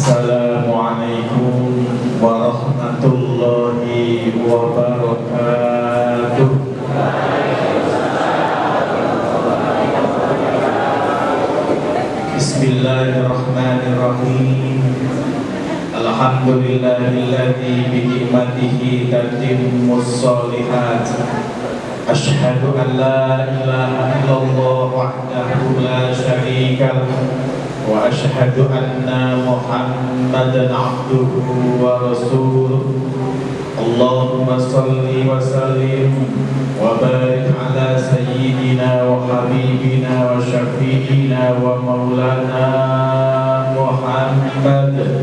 Assalamualaikum warahmatullahi wabarakatuh. Bismillahirrahmanirrahim. Alhamdulillahilladzi bi ni'matihi tatimmus shalihat. Asyhadu an la ilaha illallah wahdahu la syarika lahu wa asyhadu anna Muhammadan abduhu wa rasuluh. Allahumma salli wa sallim wa barik ala sayyidina wa habibina wa syafi'ina wa maulana Muhammad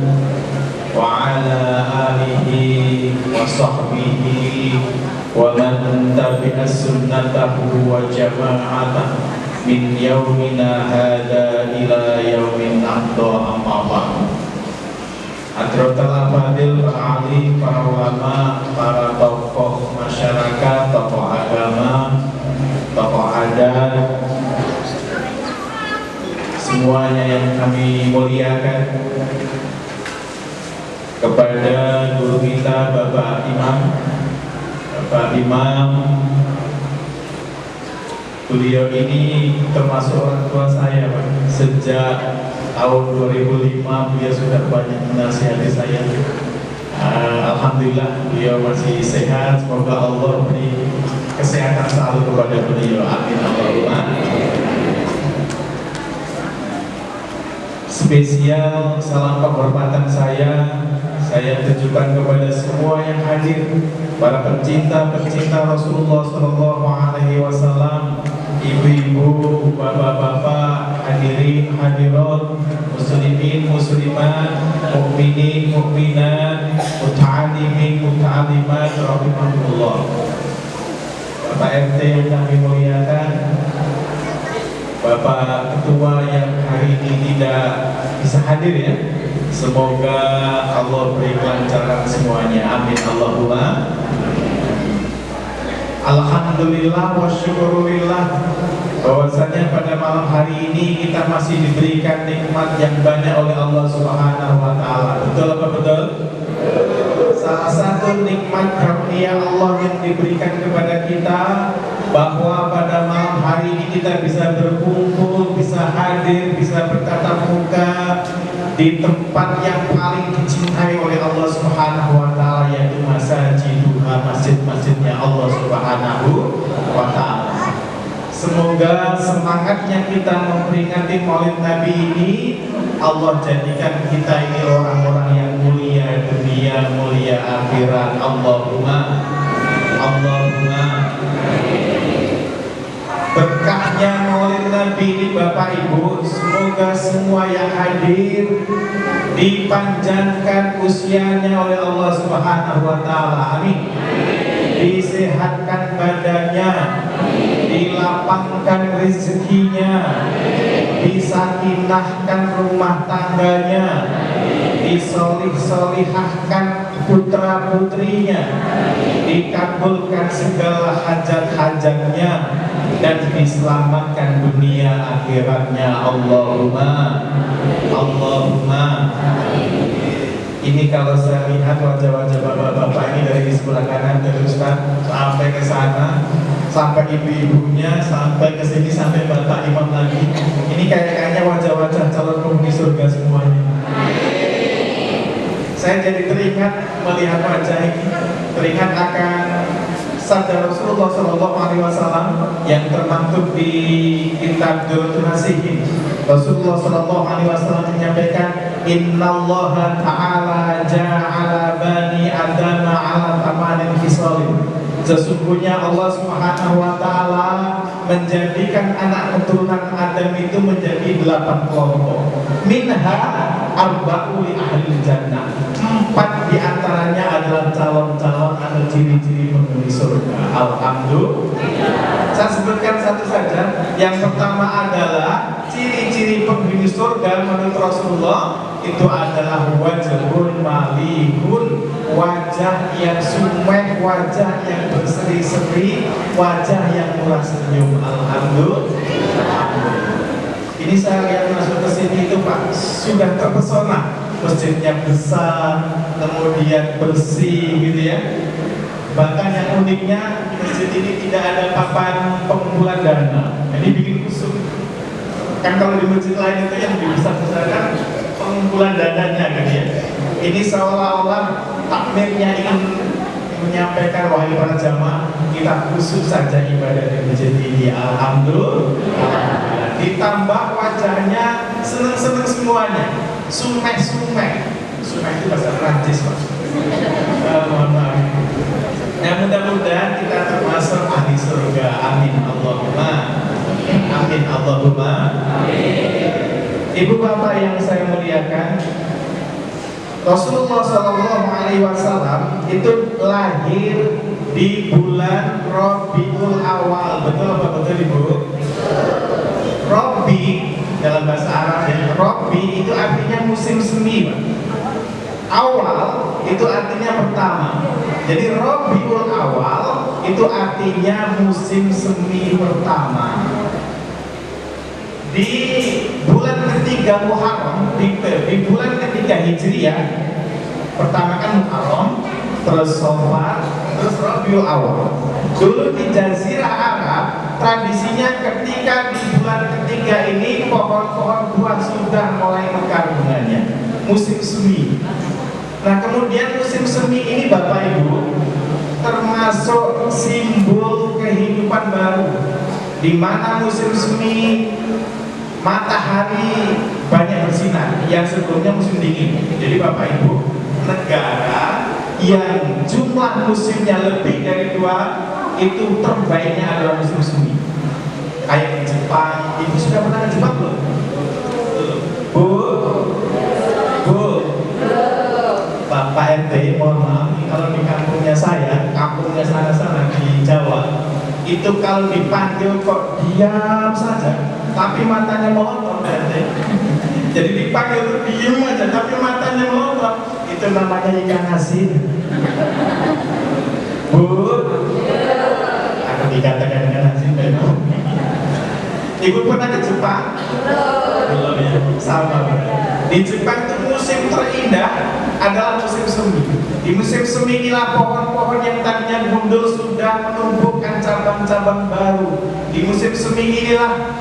wa ala alihi wa sahbihi wa man tabi'a sunnatahu wa jama'atahu min yaumina hada ila yaumin nahda amma ba'du. Hadratul Fadil, para alim, para ulama, para tokoh masyarakat, tokoh agama, tokoh adat, semuanya yang kami muliakan, kepada guru kita Bapak Imam, beliau ini termasuk orang tua saya, Pak. Sejak tahun 2005 beliau sudah banyak menasihati saya. Alhamdulillah beliau masih sehat. Semoga Allah beri kesehatan selalu kepada beliau. Amin Allahumma. Spesial salam penghormatan saya tujukan kepada semua yang hadir, para pencinta Rasulullah Shallallahu Alaihi Wasallam, ibu-ibu, bapak-bapak, hadirin, hadirat, muslimin, muslimat, mukminin, mukminat, muta'alimin, muta'alimat, rahimahullah. Bapak RT yang kami muliakan, Bapak Ketua yang hari ini tidak bisa hadir ya, semoga Allah beri kelancaran semuanya. Amin Allahumma. Alhamdulillah wa syukurillah, bahwasanya pada malam hari ini kita masih diberikan nikmat yang banyak oleh Allah Subhanahu wa taala. Betul apa betul? Salah satu nikmat karunia Allah yang diberikan kepada kita, bahwa pada malam hari ini kita bisa berkumpul, bisa hadir, bisa bertatap muka di tempat yang paling dicintai oleh Allah Subhanahu wa taala, yaitu masjid-masjidnya Allah Subhanahu wa taala. Semoga semangatnya kita memperingati Maulid Nabi ini, Allah jadikan kita ini orang-orang yang mulia dunia, mulia akhirat. Allahumma. Berkahnya Maulid Nabi ini Bapak Ibu, semoga semua yang hadir dipanjangkan usianya oleh Allah Subhanahu wa taala. Amin. Disehatkan badannya, dilapangkan rezekinya, disakinahkan rumah tangganya, disolih-solihahkan putra putrinya, dikabulkan segala hajat-hajatnya, dan diselamatkan dunia akhiratnya. Allahumma. Ini kalau saya lihat wajah-wajah bapak-bapak ini dari sebelah kanan teruskan sampai ke sana, sampai ibu-ibunya, sampai ke sini, sampai Bapak Imam lagi. Ini kayaknya wajah-wajah calon penghuni surga semuanya. Saya jadi teringat melihat wajah ini, teringat akan sabda Rasulullah Shallallahu Alaihi Wasallam yang termaktub di kitab Durratun Nasihin. Rasulullah Shallallahu Alaihi Wasallam menyampaikan, Innallaha ta'ala ja'ala bani Adam ala tamanin khisalin. Sesungguhnya Allah Subhanahu wa taala menjadikan anak keturunan Adam itu menjadi 8 kelompok. Minha arba'u li ahli jannah. 4 diantaranya adalah calon-calon atau ciri-ciri penghuni surga. Alhamdulillah. Saya sebutkan satu saja. Yang pertama adalah ciri-ciri penghuni surga menurut Rasulullah itu adalah wajhun malihun, wajah yang sumeh, wajah yang berseri-seri, wajah yang murah senyum. Alhamdulillah. Ini saya lihat masuk ke sini itu Pak, sudah terpesona masjidnya besar, kemudian bersih gitu ya. Bahkan yang uniknya masjid ini tidak ada papan pengumpulan dana. Ini bikin kusut. Kan kalau di masjid lain itu yang dibesar-besarkan pengumpulan dananya gitu ya. Ini seolah-olah takmirnya ingin menyampaikan, wahai para jamaah, kita khusus saja ibadah di masjid ini. Alhamdulillah. Ditambah wajahnya seneng-seneng semuanya. Sumek-sumek. Sumek itu bahasa Prancis, Pak. Mohon maaf. Nah, mudah-mudahan kita termasuk ahli surga. Amin Allahumma. Amin Allahumma. Ibu bapak yang saya muliakan, Rasulullah SAW itu lahir di bulan Rabiul Awal. Betul apa betul Ibu? Rabi dalam bahasa Arab ya. Rabi itu artinya musim semi, Pak. Awal itu artinya pertama. Jadi Rabiul Awal itu artinya musim semi pertama. Di bulan ketiga Muharram, di bulan ketiga Hijriah, pertama kan Muharram, terus Safar, terus Rabiul Awal. Dulu di Jazirah Arab, tradisinya ketika di bulan ketiga ini pohon-pohon buah sudah mulai mekar bunganya, musim semi. Nah, kemudian musim semi ini Bapak Ibu termasuk simbol kehidupan baru, di mana musim semi matahari banyak bersinar yang sebelumnya musim dingin. Jadi Bapak Ibu, negara yang jumlah musimnya lebih dari 2 itu terbaiknya adalah musim semi. Kayak di Jepang. Ibu sudah pernah ke Jepang belum? Bu? Bapak RT, mohon maaf, kalau di kampungnya saya, kampungnya sana-sana di Jawa, itu kalau dipanggil kok diam saja, tapi matanya melotot, RT. Jadi dipanggil tuh diem aja, tapi matanya melotot. Itu namanya ikan asin. Bu, aku dikatakan ikan asin, Ibu. Ibu pernah ke Jepang? Belum ya, sama. Di Jepang itu musim terindah adalah musim semi. Di musim semi inilah pohon-pohon yang tadinya gundul sudah menumbuhkan cabang-cabang baru. Di musim semi inilah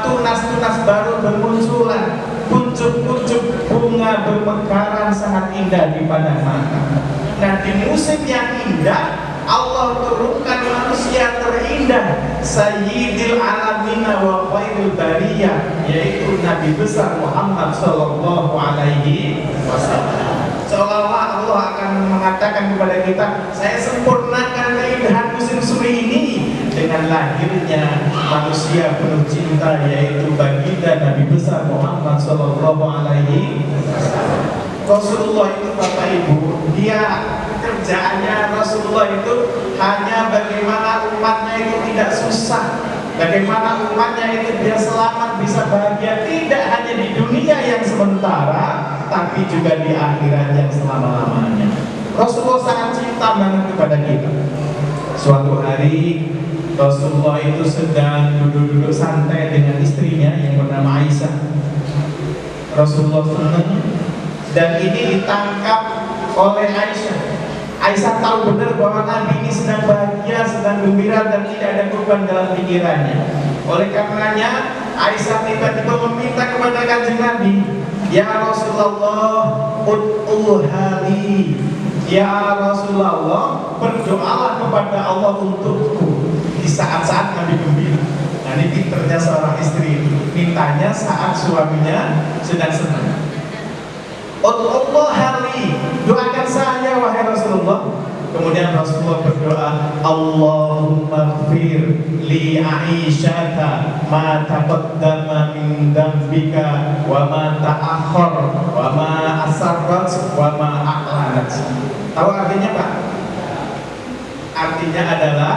tunas-tunas baru bermunculan, pucuk-pucuk bunga bermekaran sangat indah di pandang mata. Nah, di musim yang indah Allah turunkan manusia terindah, Sayyidil Alamina wa Khairul Bariyah, yaitu Nabi besar Muhammad Sallallahu Alaihi Wasallam. Seolah-olah Allah akan mengatakan kepada kita, saya sempurnakan keindahan musim semi ini dengan lahirnya manusia penuh cinta, yaitu baginda Nabi besar Muhammad Sallallahu Alaihi Wasallam. Rasulullah itu Bapak Ibu, dia kerjaannya Rasulullah itu hanya bagaimana umatnya itu tidak susah, bagaimana umatnya itu dia selamat, bisa bahagia, tidak hanya di dunia yang sementara, tapi juga di akhirat yang selama-lamanya. Rasulullah sangat cinta banget kepada kita. Suatu hari Rasulullah itu sedang duduk-duduk santai dengan istrinya yang bernama Aisyah. Rasulullah senang, dan ini ditangkap oleh Aisyah. Aisyah tahu benar bahwa Nabi ini sedang bahagia, sedang gembira, dan tidak ada beban dalam pikirannya. Oleh karenanya Aisyah tiba-tiba meminta kepada Kanjeng Nabi, ya Rasulullah, ud'uhali. Ya Rasulullah, berdoalah kepada Allah untukku di saat-saat Nabi gembira. Nah, ini pinternya seorang istri itu, mintanya saat suaminya sedang senang. Allah hari, doakan saya wahai Rasulullah. Kemudian Rasulullah berdoa, Allahumma gfir li Aisyata ma taqaddama min dambika wa ma ta'akhkhar wa ma asarrat wa ma a'lanat. Tahu artinya Pak? Artinya adalah,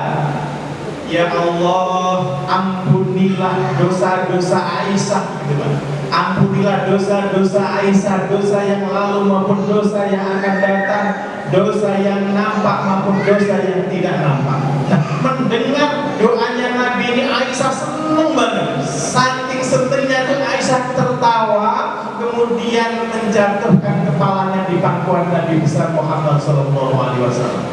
ya Allah, ampunilah dosa-dosa Aisyah, gitu Pak. Ampunilah dosa-dosa Aisyah, dosa yang lalu maupun dosa yang akan datang, dosa yang nampak maupun dosa yang tidak nampak. Nah, mendengar doanya Nabi ini, Aisyah senang banget. Saking senangnya itu Aisyah tertawa, kemudian menjatuhkan kepalanya di pangkuan Nabi besar Muhammad Sallallahu Alaihi Wasallam.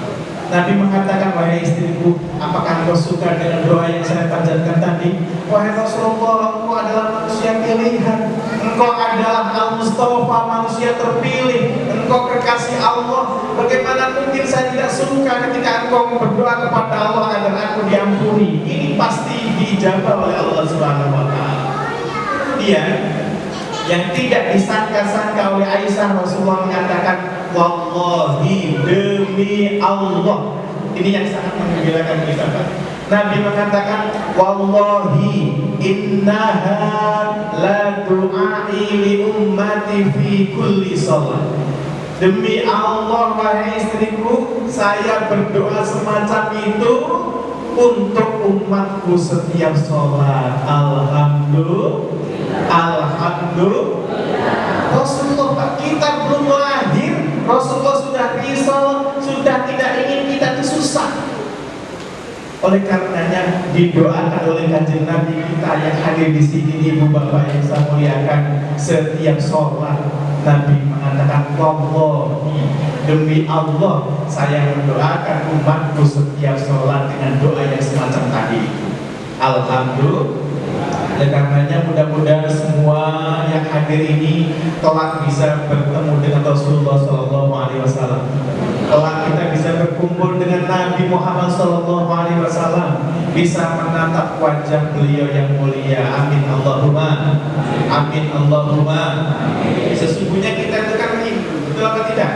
Nabi mengatakan, wahai istriku, apakah engkau suka dengan doa yang saya panjatkan tadi? Wahai Rasulullah, engkau adalah manusia pilihan, engkau adalah Al-Mustafa, manusia terpilih, engkau kekasih Allah. Bagaimana mungkin saya tidak suka ketika engkau berdoa kepada Allah agar aku diampuni? Ini pasti dijawab oleh Allah Subhanahu Wa Taala. Dia yang tidak disangka-sangka oleh Aisyah, Rasulullah mengatakan, wallahi, demi Allah. Ini yang sangat menggembirakan kita, Pak. Nabi mengatakan, wallahi innaha la du'ai li ummati fi kulli shalah. Demi Allah, wahai istriku, saya berdoa semacam itu untuk umatku setiap sholat. Alhamdulillah. Rasulullah, Pak, kita belum lahir, Rasulullah sudah risau, sudah tidak ingin kita itu susah. Oleh karenanya didoakan oleh Kanjeng Nabi kita yang hadir di sini, ibu bapak yang saya muliakan, setiap sholat Nabi mengatakan, wallahi, demi Allah, saya mendoakan umatku setiap sholat dengan doa yang semacam tadi. Alhamdulillah. Oleh karenanya mudah-mudahan semua yang hadir ini kelak bisa bertemu dengan Rasulullah Sallallahu Alaihi Wasallam. Kelak kita bisa berkumpul dengan Nabi Muhammad Sallallahu Alaihi Wasallam, bisa menatap wajah beliau yang mulia. Amin Allahumma. Amin Allahumma. Sesungguhnya kita itu kan rindu, betul apa tidak?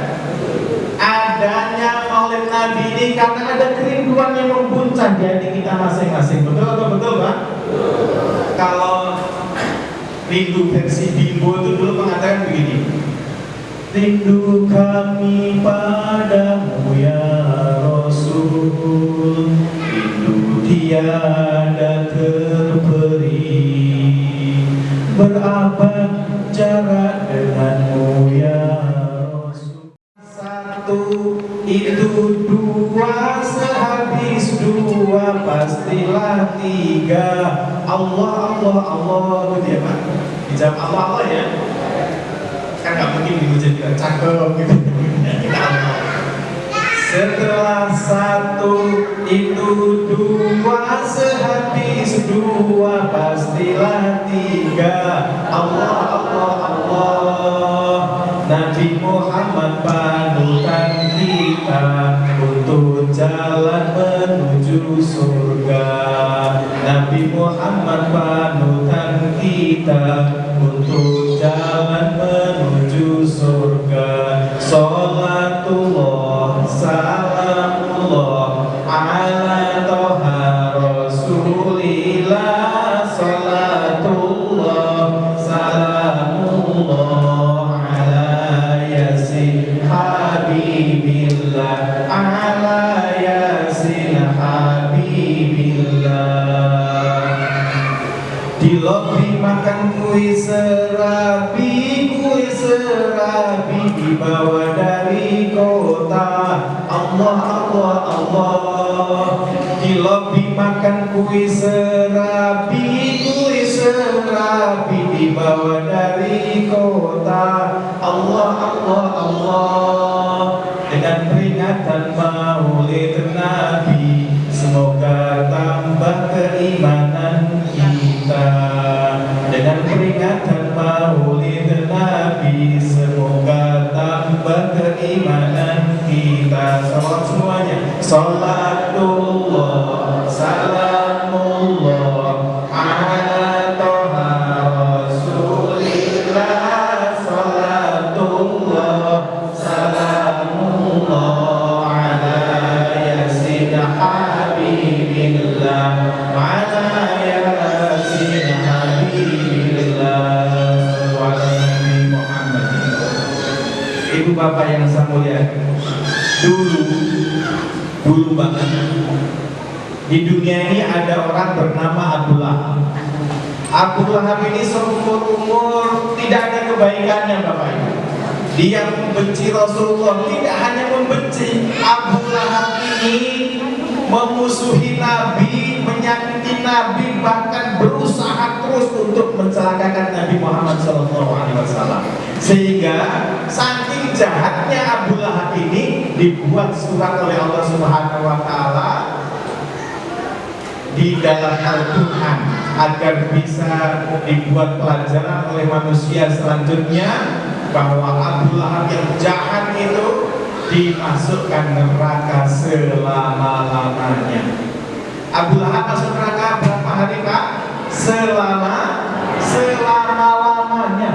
Adanya Maulid Nabi ini karena ada kerinduan yang membuncah di hati kita masing-masing. Betul atau betul, Pak? Kalau rindu versi Bimbo itu dulu mengatakan begini, rindu kami padamu ya Rasul, rindu tiada terperi, berabad jarak denganmu ya Rasul. Satu itu dua, sehabis dua pastilah tiga. Allah, Allah, Allah, itu dia, Pak. Dijawab Allah, Allah ya. Kan nggak mungkin diucap tidak cakep gitu. Kita Allah. Setelah satu itu dua, sehabis dua pastilah tiga. Allah, Allah, Allah. Nabi Muhammad panutan kita untuk jalan menuju surga. Nabi Muhammad panutan kita untuk jalan menuju surga. Salatullah salamullah ala toha rasulillah. Salatullah salamullah ala yasin habibillah. Ala yasin habibillah. Di lobi makan kue serabi dibawa dari kota. Allah, Allah, Allah. Di lobi makan kue serabi dibawa dari kota. Allah, Allah, Allah. Dengan peringatan Maulid Nabi, semoga tambah keimanan kita. Dengan peringatan Maulid Nabi, semoga tambah keimanan kita. Salam semuanya. Salatullah salamullah ala toha rasulillah. Salatullah salamullah ala yasin habibillah. Ala yasin habibillah. Wassalamualaikum Muhammad. Ibu bapak yang saya muliakan, dulu banget di dunia ini ada orang bernama Abu Lahab. Abu Lahab ini seumur umur tidak ada kebaikannya, bapak ibu. Dia membenci Rasulullah. Tidak hanya membenci, Abu Lahab ini memusuhi Nabi, menyakiti Nabi, bahkan berusaha terus untuk mencelakakan Nabi Muhammad SAW. Sehingga saking jahatnya Abu Lahab ini dibuat surat oleh Allah Subhanahu wa taala di dalam Al-Quran agar bisa dibuat pelajaran oleh manusia selanjutnya bahwa Abu Lahab yang jahat itu dimasukkan neraka selama-lamanya. Abu Lahab masuk neraka berapa hari Pak? Selama-lamanya.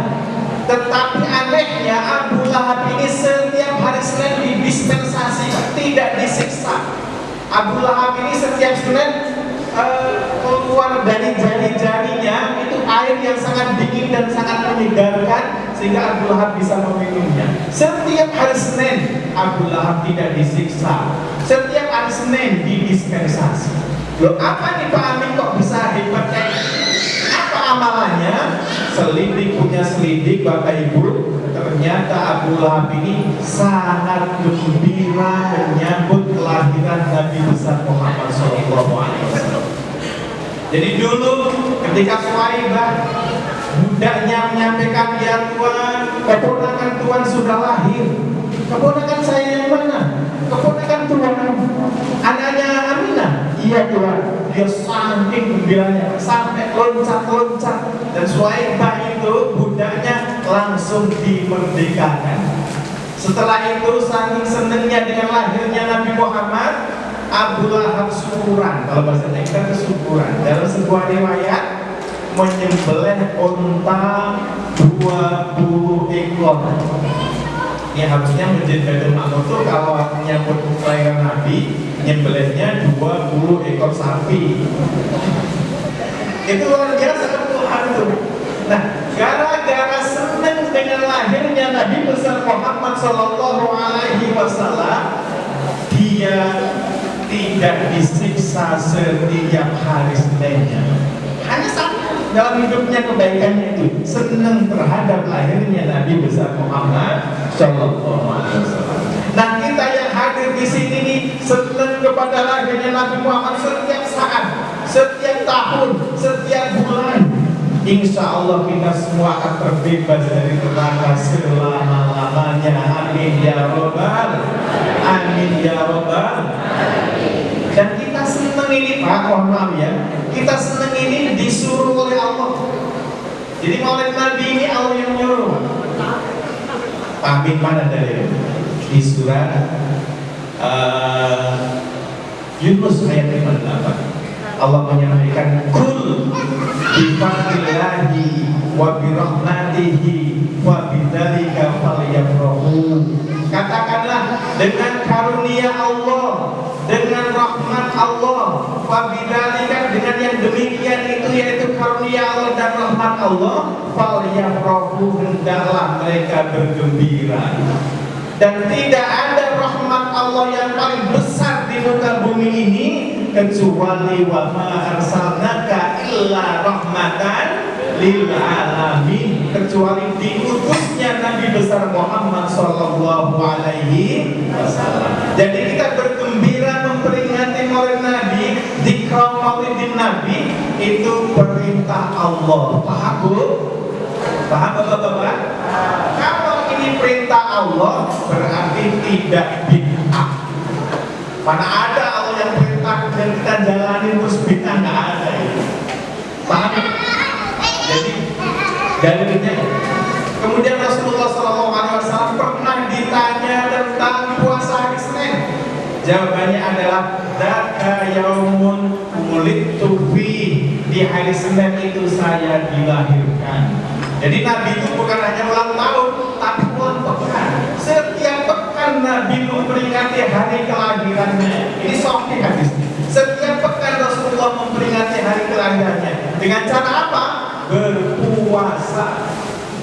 Tetapi anehnya Abu Lahab ini setiap hari Senin didispensasi, tidak disiksa. Abu Lahab ini setiap Senin keluar dari jari-jarinya itu air yang sangat dingin dan sangat menyegarkan sehingga Abu Lahab bisa meminumnya. Setiap hari Senin Abu Lahab tidak disiksa, setiap hari Senin didispensasi. Loh, apa nih Pak Amin kok bisa hebat kayak apa amalannya? Selidik punya selidik Bapak Ibu, ternyata Abu Lahab ini sangat gembira menyambut kelahiran Nabi besar Muhammad SAW. Jadi dulu ketika Suhaibah budaknya menyampaikan, ya Tuhan, keponakan Tuhan sudah lahir. Keponakan saya yang mana? Keponakan Tuhan, anaknya Aminah. Iya Tuhan. Dia saking gembiranya sampai loncat-loncat, dan Suhaibah itu budaknya langsung dimerdekakan. Setelah itu saking senangnya dengan lahirnya Nabi Muhammad, Abu Lahab syukuran, kalau bahasa kita itu syukuran. Dalam sebuah riwayat menyembelih unta 20 ekor. Ini harusnya Masjid Baitul Ma'mur itu kalau menyambut kelahiran Nabi, nyembelihnya 20 ekor sapi. Itu luar biasa Tuhan itu. Nah, gara-gara senang dengan lahirnya Nabi besar Muhammad Sallallahu Alaihi Wasallam, dia tidak disiksa setiap hari Seninnya. Hanya satu dalam hidupnya kebaikannya itu, senang terhadap lahirnya Nabi besar Muhammad Sallallahu Alaihi Wasallam. Nah, kita yang hadir di sini nih senang kepada lahirnya Nabi Muhammad setiap saat, setiap tahun, setiap bulan. Insya Allah kita semua akan terbebas dari neraka selama-lamanya. Amin ya Rabbal, amin ya Rabbal. Dan kita senang ini Pak, mohon maaf ya, kita senang ini disuruh oleh Allah. Jadi maulid Nabi ini Allah yang nyuruh. Pak Amin mana dari di surat Yunus ayat 58, Allah menyampaikan kul bifadlillahi wa birahmatihi wa bidzalika falyafrahu. Katakanlah dengan karunia Allah, dengan rahmat Allah, wabidzalika, dengan yang demikian itu yaitu karunia Allah dan rahmat Allah, falyafrahu, hendaklah mereka bergembira. Dan tidak ada rahmat Allah yang paling besar di muka bumi ini kecuali wa ma arsalnaka illa rahmatan lil alamin, kecuali diutusnya Nabi besar Muhammad sallallahu alaihi wasallam. Jadi kita bergembira memperingati Maulid Nabi, zikra Maulidin Nabi itu perintah Allah. Paham Bu? Paham Bapak-bapak? Kalau ini perintah Allah berarti tidak bid'ah. Mana ada Allah yang perintah dan kita jalanin terus bid'ah, nggak ada itu. Paham? Jadi dalilnya. Kemudian Rasulullah SAW pernah ditanya tentang puasa hari Senin. Jawabannya adalah dzaka yaumun wulidtu fi, di hari Senin itu saya dilahirkan. Jadi Nabi itu bukan hanya ulang tahun, tapi ulang pekan. Setiap pekan Nabi memperingati hari kelahirannya. Ini sahih hadis. Setiap pekan Rasulullah memperingati hari kelahirannya. Dengan cara apa? Berpuasa.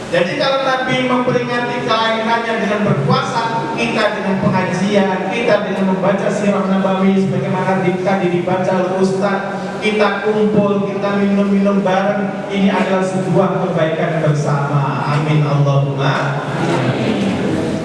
Jadi kalau Nabi memperingati kelahirannya dengan berpuasa, kita dengan pengajian, kita dengan membaca sirah Nabawi sebagaimana tadi dibaca oleh Ustaz, kita kumpul, kita minum-minum bareng, ini adalah sebuah kebaikan bersama. Amin Allahumma.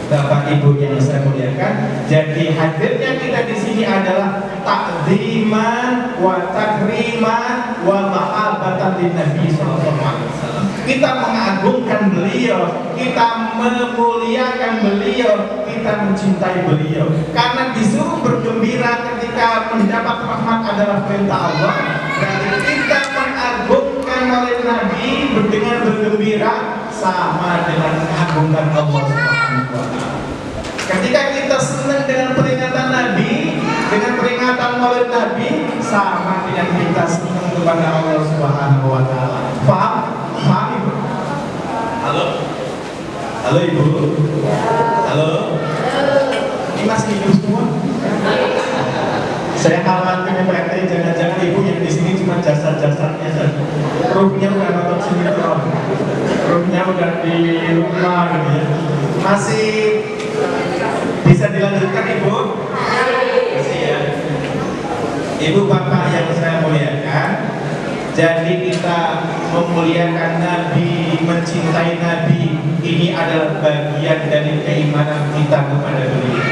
Bapak Ibu yang saya muliakan, jadi hadirnya kita di sini adalah takziman wa takriman wa mahabbatan lin Nabi sallallahu alaihi wasallam. kita mengagungkan beliau, kita memuliakan beliau, kita mencintai beliau. Karena disuruh bergembira ketika mendapat rahmat adalah perintah Allah. Berarti kita mengagungkan oleh Nabi dengan bergembira sama dengan mengagungkan Allah Subhanahu wa Ta'ala. Ketika kita senang dengan peringatan Nabi, dengan peringatan maulid Nabi, sama dengan kita senang kepada Allah Subhanahu wa Ta'ala. Paham? Paham Ibu? Halo? Halo Ibu? Halo? Ini masih hidup semua? Saya khawatir Pak RT, jangan-jangan Ibu yang di sini cuma jasad-jasadnya saja. Ruhnya udah nonton sinetron, ruhnya udah di rumah gitu ya. Masih bisa dilanjutkan Ibu? Masih ya. Ibu Bapak yang saya muliakan, jadi kita memuliakan Nabi, mencintai Nabi, ini adalah bagian dari keimanan kita kepada beliau.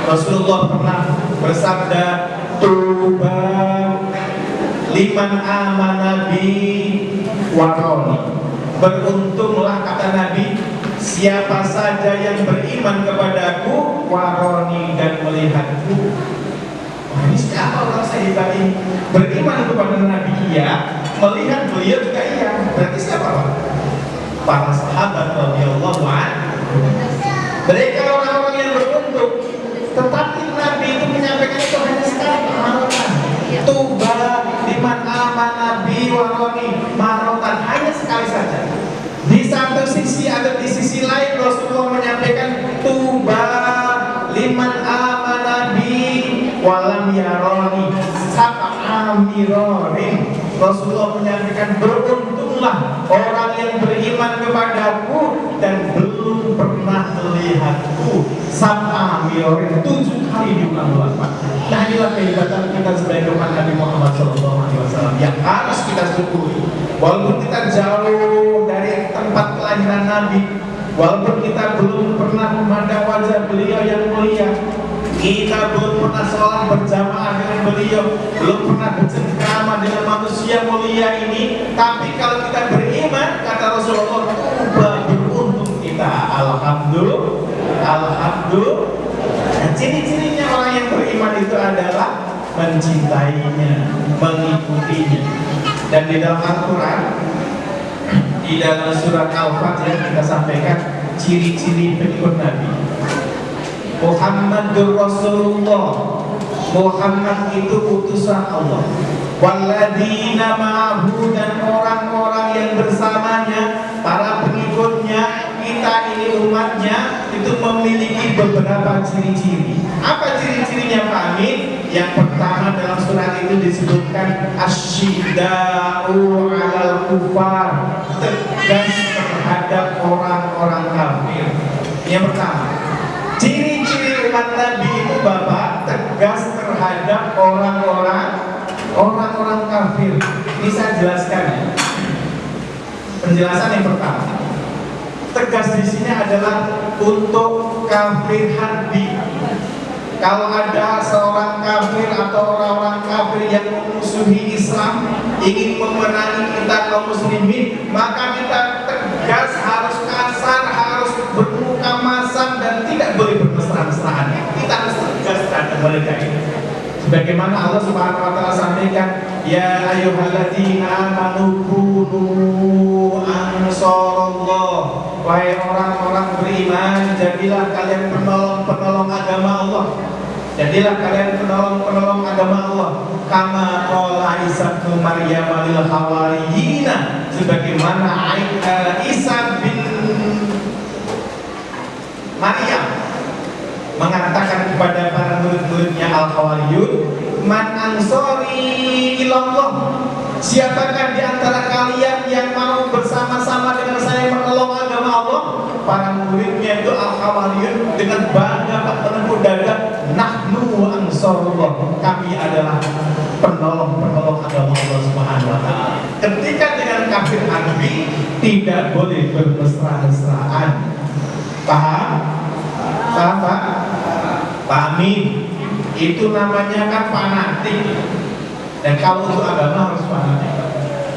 Rasulullah pernah bersabda, "Tuba liman amana bi waroni." Beruntunglah kata Nabi, siapa saja yang beriman kepadaku, waroni, dan melihatku. Wah, ini siapa orang sahabat ini? Beriman kepada Nabi iya, melihat beliau juga iya. Berarti siapa Pak? Para sahabat radhiyallahu anhu. Mereka orang-orang yang beruntung. Tetapi Nabi itu menyampaikan itu hanya sekali, marotan. Tuba liman amana bi waroni, marotan, hanya sekali saja. Di satu sisi atau di sisi lain Rasulullah menyampaikan tuba liman amana bi walam yaroni sab'amirorin. Rasulullah menyampaikan beruntunglah orang yang beriman kepadaku dan belum pernah melihatku. Sab'amirorin, 7 kali diulang-ulang Pak. Nah inilah kehebatan kita sebagai umat Nabi Muhammad SAW yang harus kita syukuri. Walaupun kita jauh dari tempat kelahiran Nabi, walaupun kita belum pernah memandang wajah beliau yang mulia, kita belum pernah sholat berjamaah dengan beliau, belum pernah bercengkrama dengan manusia mulia ini, tapi kalau kita beriman, kata Rasulullah, beruntung kita. Alhamdulillah, alhamdulillah. Nah, ciri-cirinya orang yang beriman itu adalah mencintainya, mengikutinya. Dan di dalam Al-Quran, di dalam surat Al-Fatihah kita sampaikan ciri-ciri pengikut Nabi. Muhammadur Rasulullah, Muhammad itu utusan Allah. Walladzina ma'ahu, dan orang-orang yang bersamanya, para pengikutnya, kita ini umatnya, itu memiliki beberapa ciri-ciri. Apa ciri-cirinya Pak Amin? Yang pertama dalam surat itu disebutkan asyidda'u 'alal kufar, tegas terhadap orang-orang kafir. Yang pertama, ciri-ciri umat Nabi itu Bapak tegas terhadap orang-orang kafir. Ini saya jelaskan ya. Penjelasan yang pertama, tegas di sini adalah untuk kafir harbi. Kalau ada seorang kafir atau orang-orang kafir yang memusuhi Islam, ingin memerangi kita kaum muslimin, maka kita tegas, harus kasar, harus bermuka masam, dan tidak boleh bermesra-mesraan. Kita harus tegas terhadap mereka ini. Sebagaimana Allah Subhanahu wa Ta'ala sampaikan, ya ayyuhalladzina amanu kunu ansarallah, wahai orang-orang beriman, jadilah kalian penolong-penolong agama Allah. Jadilah kalian penolong-penolong agama Allah. Kama qala Isa bin Maryam lil hawariyina, sebagaimana Isa bin Maryam mengatakan kepada para murid-muridnya al-hawariyun, man ansori ilallah, siapakah di antara kalian yang mau bersama-sama dengan saya menolong agama Allah? Para muridnya itu al-hawariyun dengan bangga menepuk dada, nahnu ansarullah, kami adalah penolong-penolong agama Allah Subhanahu wa Ta'ala. Ketika dengan kafir harbi tidak boleh bermesra-mesraan. Paham? Paham Pak? Amin. Itu namanya kan fanatik. Dan kalau untuk agama harus fanatik.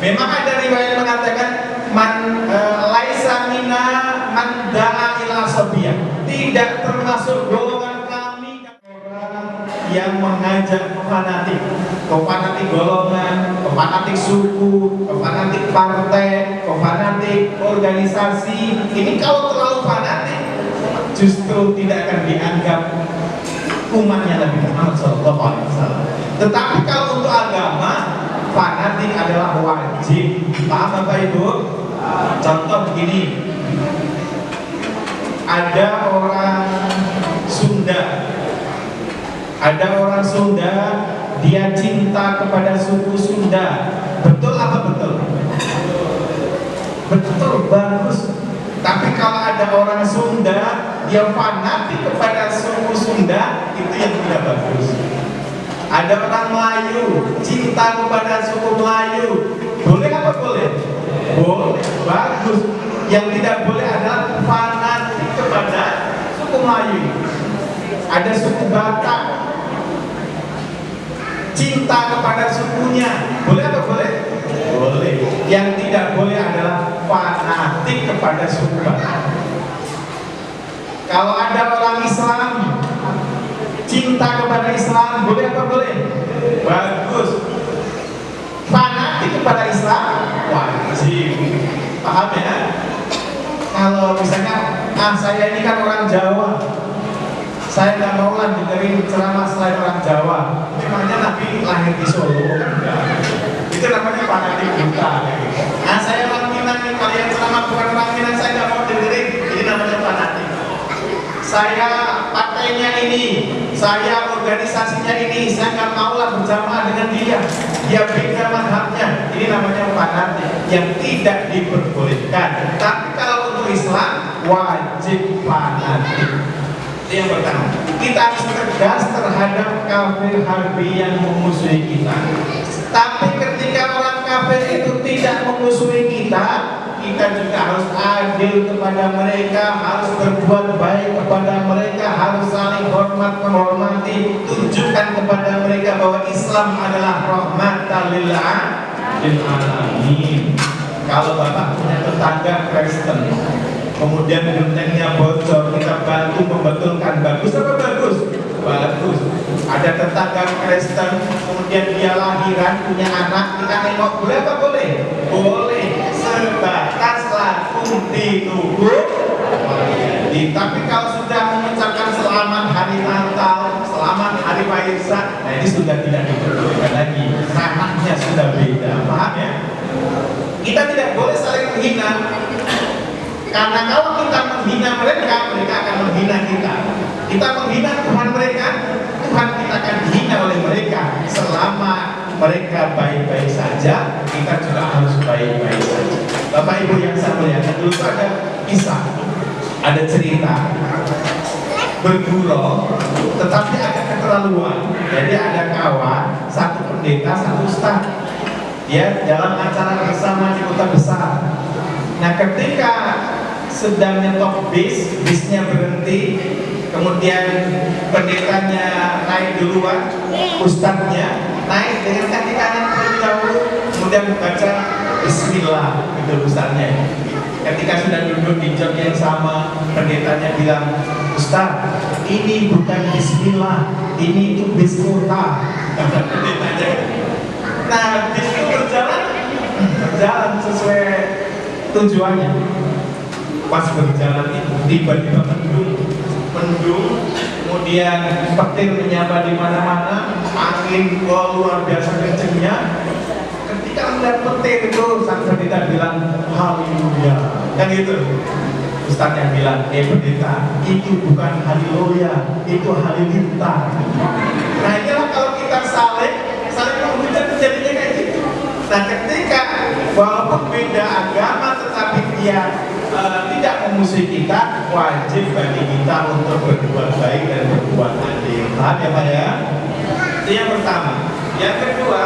Memang ada riwayat mengatakan laisa mina man da'a ila sabiyah, tidak termasuk golongan kami orang yang mengajak fanatik, fanatik golongan, fanatik suku, fanatik partai, fanatik organisasi. Ini kalau terlalu fanatik justru tidak akan dianggap umatnya Nabi Muhammad SAW. Tetapi kalau untuk agama, fanatik adalah wajib. Paham Bapak Ibu? Contoh begini, ada orang Sunda, dia cinta kepada suku Sunda. Betul apa betul? Betul, bagus. Tapi kalau ada orang Sunda, dia fanatik kepada suku Sunda, itu yang tidak bagus. Ada orang Melayu, cinta kepada suku Melayu, boleh apa boleh? Boleh, bagus. Yang tidak boleh adalah fanatik kepada suku Melayu. Ada suku Batak, cinta kepada sukunya, boleh apa boleh? Boleh. Yang tidak boleh adalah fanatik kepada suku Batak. Kalau ada orang Islam cinta kepada Islam, boleh apa boleh? Bagus. Fanatik kepada Islam wajib. Paham ya? Kalau misalnya, saya ini kan orang Jawa, saya nggak mau lah dengerin ceramah selain orang Jawa. Memangnya Nabi lahir di Solo? Itu namanya fanatik buta. Saya orang Minang nih, kalian ceramah bukan orang Minang, saya nggak mau dengerin. Ini namanya fanatik. Saya partainya ini, saya organisasinya ini, saya nggak mau lah berjamaah dengan dia. Dia beda madhabnya. Ini namanya fanatik yang tidak diperbolehkan. Tapi kalau untuk Islam wajib fanatik. Itu yang pertama. Kita harus tegas terhadap kafir harbi yang memusuhi kita. Tapi ketika orang kafir itu tidak memusuhi kita, kita juga harus adil kepada mereka, harus berbuat baik kepada mereka, harus saling hormat menghormati, tunjukkan kepada mereka bahwa Islam adalah rahmatan lil alamin. Kalau Bapak punya tetangga Kristen, kemudian gentengnya bocor, kita bantu membetulkan, bagus apa bagus? Bagus. Ada tetangga Kristen, kemudian dia lahiran, punya anak, kita nengok, boleh apa boleh? Boleh. Sebatas lakum dinuhum. Tapi kalau sudah mengucapkan selamat hari Natal, selamat hari Waisak, nah ini sudah tidak diperbolehkan lagi. Ranahnya sudah beda, paham ya? Kita tidak boleh saling menghina. Karena kalau kita menghina mereka, mereka akan menghina kita. Kita menghina Tuhan mereka, Tuhan kita akan dihina oleh mereka. Selama mereka baik-baik saja, kita juga harus baik-baik saja. Bapak Ibu yang saya muliakan, dulu ada kisah, ada cerita bergurau, tetapi agak keterlaluan. Jadi ada kawan, satu pendeta, satu ustaz. Dia dalam acara bersama di kota besar. Nah, ketika sedang nyetop bisnya berhenti, kemudian pendetanya naik duluan, ustadznya naik dengan kaki kanan terlebih dahulu, kemudian membaca Bismillah, itu ustadznya. Ketika sudah duduk di jok yang sama, pendetanya bilang, Ustadz, ini bukan Bismillah, ini itu Bismillah, kata pendetanya. Nah, bis itu berjalan sesuai tujuannya. Pas berjalan itu tiba-tiba mendung, kemudian petir menyambar di mana-mana, angin luar biasa kencengnya. Ketika melihat petir itu, sang pendeta bilang haleluya, kan gitu. Ustaz yang bilang, pendeta, itu bukan haleluya, itu halilintar. Nah, inilah kalau kita saling menghujat jadinya kayak gitu. Nah, ketika walaupun beda agama tetapi dia tidak memusuhi kita, wajib bagi kita untuk berbuat baik dan berbuat adil. Paham ya Pak ya? Itu yang pertama. Yang kedua,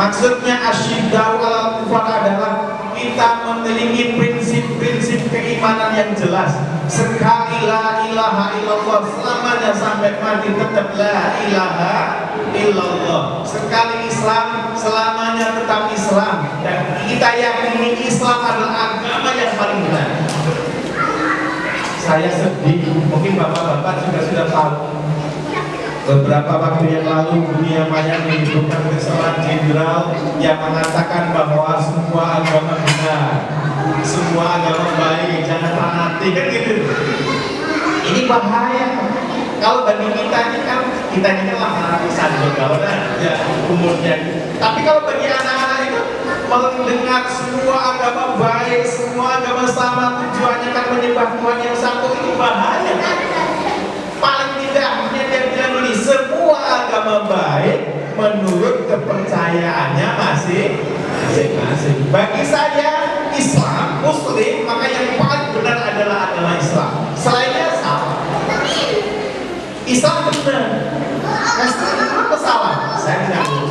maksudnya asyiddau alal kufar adalah kita memiliki prinsip-prinsip keimanan yang jelas. Sekali la ilaha illallah, selamanya sampai mati tetap la ilaha illallah. Sekali Islam, selamanya tetap Islam. Dan kita yakini Islam adalah agama yang paling benar. Saya sedih, mungkin bapak-bapak juga sudah tahu. Beberapa waktu yang lalu dunia maya menyebutkan kesalahan jenderal yang mengatakan bahwa semua agama benar, semua agama baik, jangan fanatik, kan gitu. Ini bahaya. Kalau bagi kita ini kan lah fanatisan kalau ya umurnya. Tapi kalau bagi anak-anak itu mendengar semua agama baik, semua agama sama, tujuannya kan menyembah Tuhan yang satu, itu bahaya. Paling tidak dia bilang ini, semua agama baik menurut kepercayaannya masing-masing. Bagi saya Islam, Muslim, maka yang paling benar adalah agama Islam. Selainnya salah. Islam benar, Kristen apa salah? Saya tidak tahu.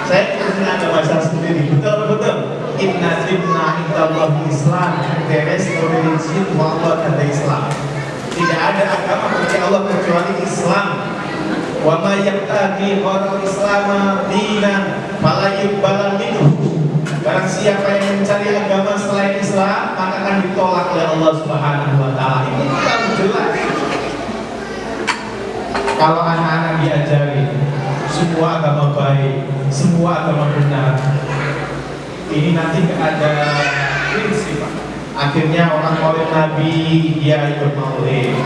Saya punya agama saya sendiri, betul. Inna indallahi Islam, there is no religion without the Islam. Tidak ada agama bagi Allah kecuali Islam. Wa ma yaqtadi ghairal Islam dinan fala yuqbal minhu. Barang siapa yang mencari agama selain Islam, maka akan ditolak oleh Allah Subhanahu wa taala. Ini kita jelas. Kalau anak-anak diajari semua agama baik, semua agama benar, ini nanti gak ada prinsip. Akhirnya orang maulid Nabi dia ikut maulid,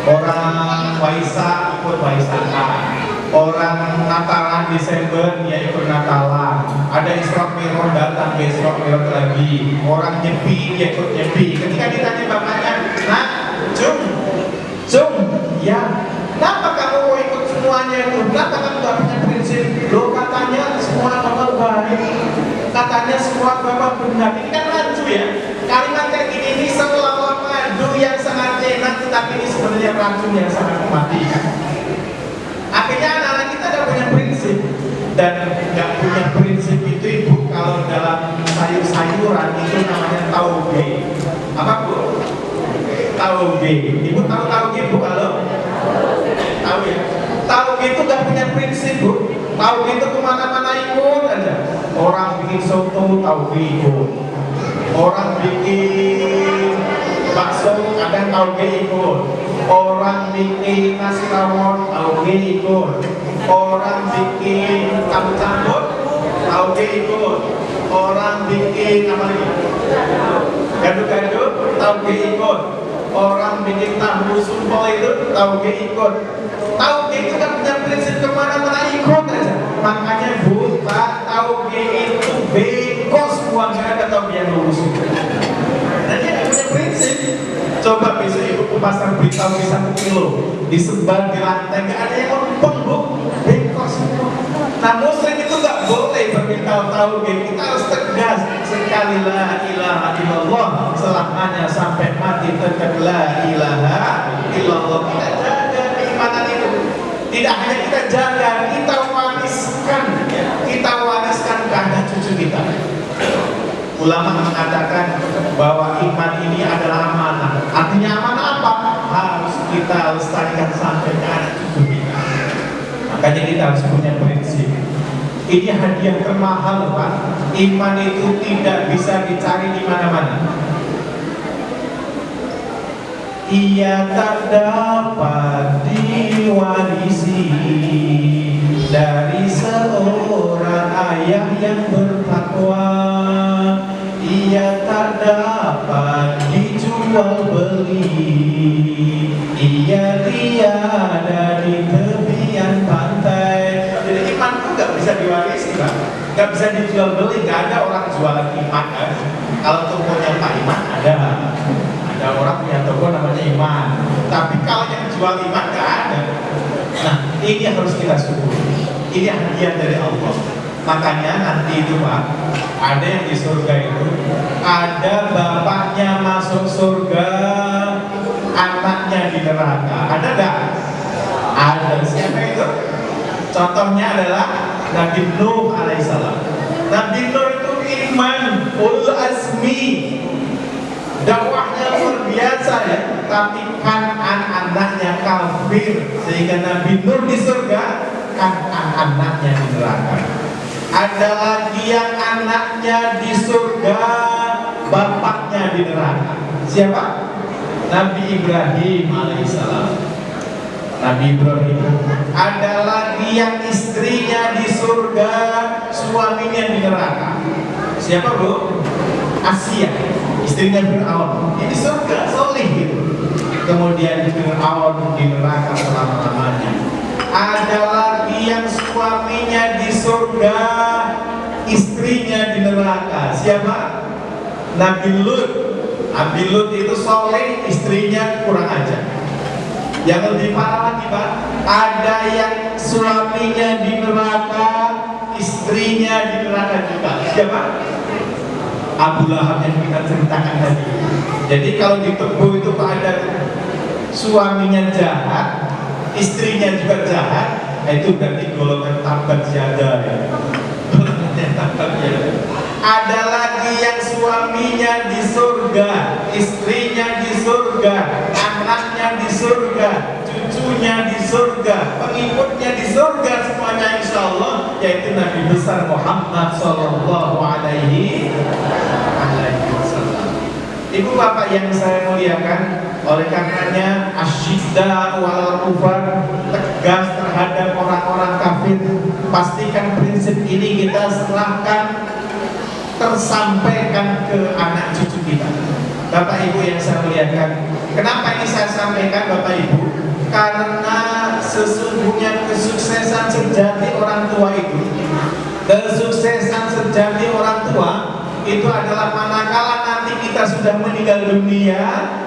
orang Waisak ikut Waisakan, orang Natalan Desember dia ikut Natalan, ada Isra Mi'raj datang ke Isra Mi'raj lagi, orang nyepi dia ikut nyepi. Ketika ditanya bapaknya, nah, Cung, ya, kenapa kamu mau ikut semuanya itu? Kenapa kamu gak punya prinsip? Loh, katanya semua agama baik, katanya semua agama benar. Ini kan rancu ya. Kalimat kayak gini ini seolah-olah madu yang sangat enak, tetapi ini sebenarnya racun yang sangat mematikan. Akhirnya anak-anak kita gak punya prinsip. Dan gak punya prinsip itu ibu, kalau dalam sayur-sayuran itu namanya tauge. Apa bu? Tauge. Ibu tahu tauge bu? Halo? Tahu ya? Tauge itu gak punya prinsip bu. Tauge itu kemana-mana ikut aja. Orang bikin soto tauge ikut, orang bikin bakso kadang tauge ikut, orang bikin nasi rawon tauge ikut, orang bikin campur tauge ikut, orang bikin apa lagi? Gado-gado tauge ikut, orang bikin tahu sumpol itu tauge ikut. Tauge itu kan punya prinsip kemana-mana ikut aja. Makanya bu, tauge itu beko semua, nggak ada tauge yang lurus. Dan dia nggak punya prinsip. Coba besok ibu ke pasar beli tauge 1 kilo, disebar di lantai, nggak ada yang lempeng bu, beko semua. Nah muslim itu nggak boleh berminta tauge, kita harus tegas. Sekali la ilaha illallah, selamanya sampai mati tetap la ilaha illallah. Kita jaga keimanan itu. Tidak hanya kita jaga, kita wariskan ke anak cucu kita. Ulama mengatakan bahwa iman ini adalah amanah. Artinya amanah apa? Harus kita lestarikan sampai ke anak cucu kita. Makanya kita harus punya prinsip. Ini hadiah termahal Pak. Iman itu tidak bisa dicari di mana-mana. Ia tak dapat diwarisi dari seorang ayah yang bertakwa. Ia tak dapat dijual beli. Ia tiada di tepian pantai. Jadi iman itu gak bisa diwarisi Pak, gak bisa dijual beli. Gak ada orang jualan iman kan? Kalau tokonya Pak Iman ada orang punya toko namanya iman. Tapi kalau yang jual iman gak ada. Nah ini yang harus kita syukuri. Ini hadiah dari Allah. Makanya nanti itu Pak, ada yang di surga itu, ada bapaknya masuk surga, anaknya di neraka. Ada gak? Ada. Siapa itu? Contohnya adalah Nabi Nuh alaihissalam. Nabi Nuh itu iman, ulul azmi, dakwahnya luar biasa ya. Tapi kan anaknya kafir, sehingga Nabi Nuh di surga, anaknya di neraka. Ada lagi yang anaknya di surga, bapaknya di neraka. Siapa? Nabi Ibrahim alaihissalam. Nabi Ibrahim. Ada lagi yang istrinya di surga, suaminya di neraka. Siapa, Bu? Asia, istrinya Fir'aun. Ini surga, solih gitu. Kemudian Fir'aun di neraka selama-lamanya. Ada lagi yang suaminya di surga, istrinya di neraka. Siapa? Nabi Lut. Nabi Lut itu soleh, istrinya kurang ajar. Yang lebih parah lagi, Pak, ada yang suaminya di neraka, istrinya di neraka juga. Siapa? Abu Lahab yang kita ceritakan tadi. Jadi kalau di Tebu itu Pak, ada suaminya jahat, istrinya juga jahat, itu berarti golongan tabat siada ya. Golongan tabat ya. Ada lagi yang suaminya di surga, istrinya di surga, anaknya di surga, cucunya di surga, pengikutnya di surga, semuanya insya Allah, yaitu Nabi besar Muhammad Sallallahu Alaihi Wasallam. Ibu bapak yang saya muliakan, oleh karenanya asyidda wal kufar, tegas terhadap orang-orang kafir. Pastikan prinsip ini kita serahkan, tersampaikan ke anak cucu kita. Bapak ibu yang saya muliakan, kenapa ini saya sampaikan Bapak ibu? Karena sesungguhnya kesuksesan sejati orang tua itu, kesuksesan sejati orang tua itu adalah manakala nanti kita sudah meninggal dunia,